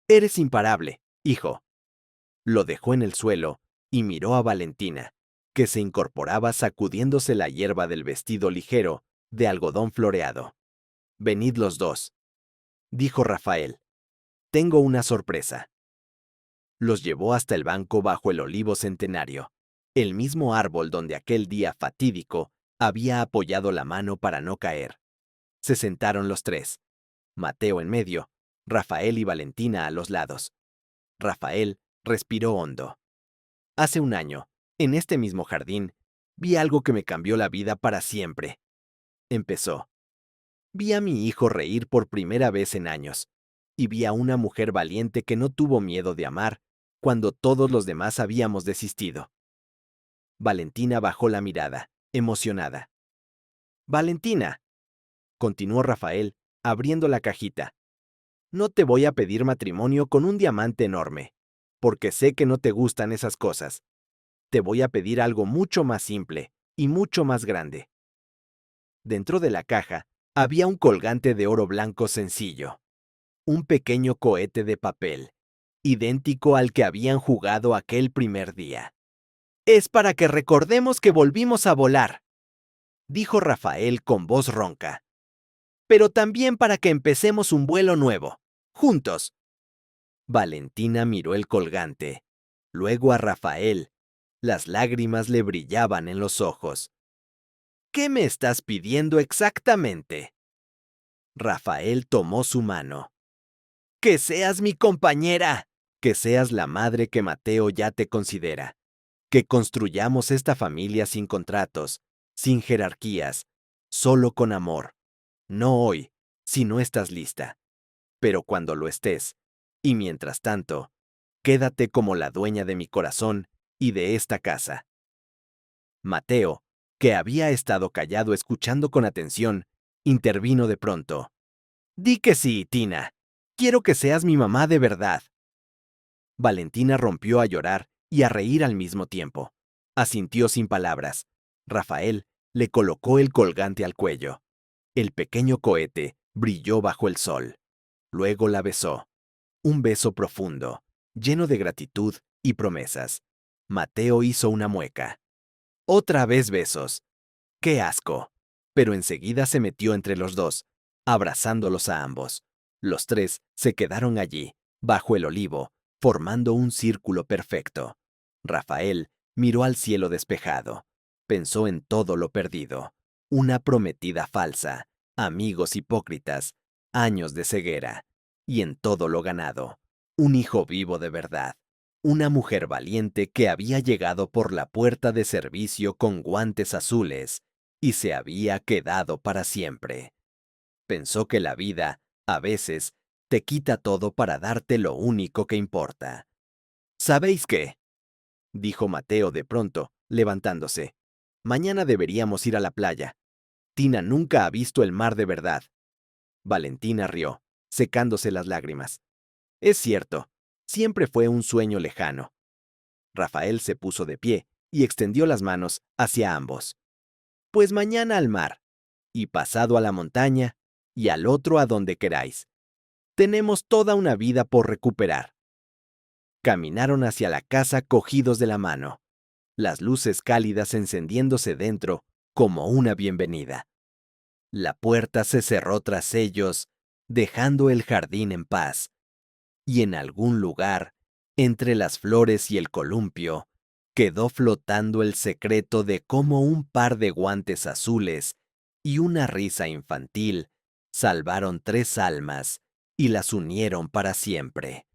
Eres imparable, hijo. Lo dejó en el suelo y miró a Valentina, que se incorporaba sacudiéndose la hierba del vestido ligero de algodón floreado. Venid los dos, dijo Rafael. Tengo una sorpresa. Los llevó hasta el banco bajo el olivo centenario, el mismo árbol donde aquel día fatídico había apoyado la mano para no caer. Se sentaron los tres, Mateo en medio, Rafael y Valentina a los lados. Rafael respiró hondo. Hace un año, en este mismo jardín, vi algo que me cambió la vida para siempre. Empezó. Vi a mi hijo reír por primera vez en años, y vi a una mujer valiente que no tuvo miedo de amar cuando todos los demás habíamos desistido. Valentina bajó la mirada, emocionada. Valentina, continuó Rafael, abriendo la cajita. No te voy a pedir matrimonio con un diamante enorme, porque sé que no te gustan esas cosas. Te voy a pedir algo mucho más simple y mucho más grande. Dentro de la caja había un colgante de oro blanco sencillo, un pequeño cohete de papel, idéntico al que habían jugado aquel primer día. Es para que recordemos que volvimos a volar, dijo Rafael con voz ronca. Pero también para que empecemos un vuelo nuevo, juntos. Valentina miró el colgante, luego a Rafael. Las lágrimas le brillaban en los ojos. ¿Qué me estás pidiendo exactamente? Rafael tomó su mano. ¡Que seas mi compañera! Que seas la madre que Mateo ya te considera. Que construyamos esta familia sin contratos, sin jerarquías, solo con amor. No hoy, si no estás lista. Pero cuando lo estés, y mientras tanto, quédate como la dueña de mi corazón y de esta casa. Mateo, que había estado callado escuchando con atención, intervino de pronto. Di que sí, Tina. Quiero que seas mi mamá de verdad. Valentina rompió a llorar y a reír al mismo tiempo. Asintió sin palabras. Rafael le colocó el colgante al cuello. El pequeño cohete brilló bajo el sol. Luego la besó. Un beso profundo, lleno de gratitud y promesas. Mateo hizo una mueca. Otra vez besos. ¡Qué asco! Pero enseguida se metió entre los dos, abrazándolos a ambos. Los tres se quedaron allí, bajo el olivo, formando un círculo perfecto. Rafael miró al cielo despejado. Pensó en todo lo perdido. Una prometida falsa, amigos hipócritas, años de ceguera. Y en todo lo ganado. Un hijo vivo de verdad. Una mujer valiente que había llegado por la puerta de servicio con guantes azules y se había quedado para siempre. Pensó que la vida, a veces, te quita todo para darte lo único que importa. ¿Sabéis qué? Dijo Mateo de pronto, levantándose. Mañana deberíamos ir a la playa. Tina nunca ha visto el mar de verdad. Valentina rió, secándose las lágrimas. Es cierto, siempre fue un sueño lejano. Rafael se puso de pie y extendió las manos hacia ambos. Pues mañana al mar, y pasado a la montaña, y al otro a donde queráis. Tenemos toda una vida por recuperar. Caminaron hacia la casa cogidos de la mano, las luces cálidas encendiéndose dentro como una bienvenida. La puerta se cerró tras ellos, dejando el jardín en paz. Y en algún lugar, entre las flores y el columpio, quedó flotando el secreto de cómo un par de guantes azules y una risa infantil salvaron 3 almas y las unieron para siempre.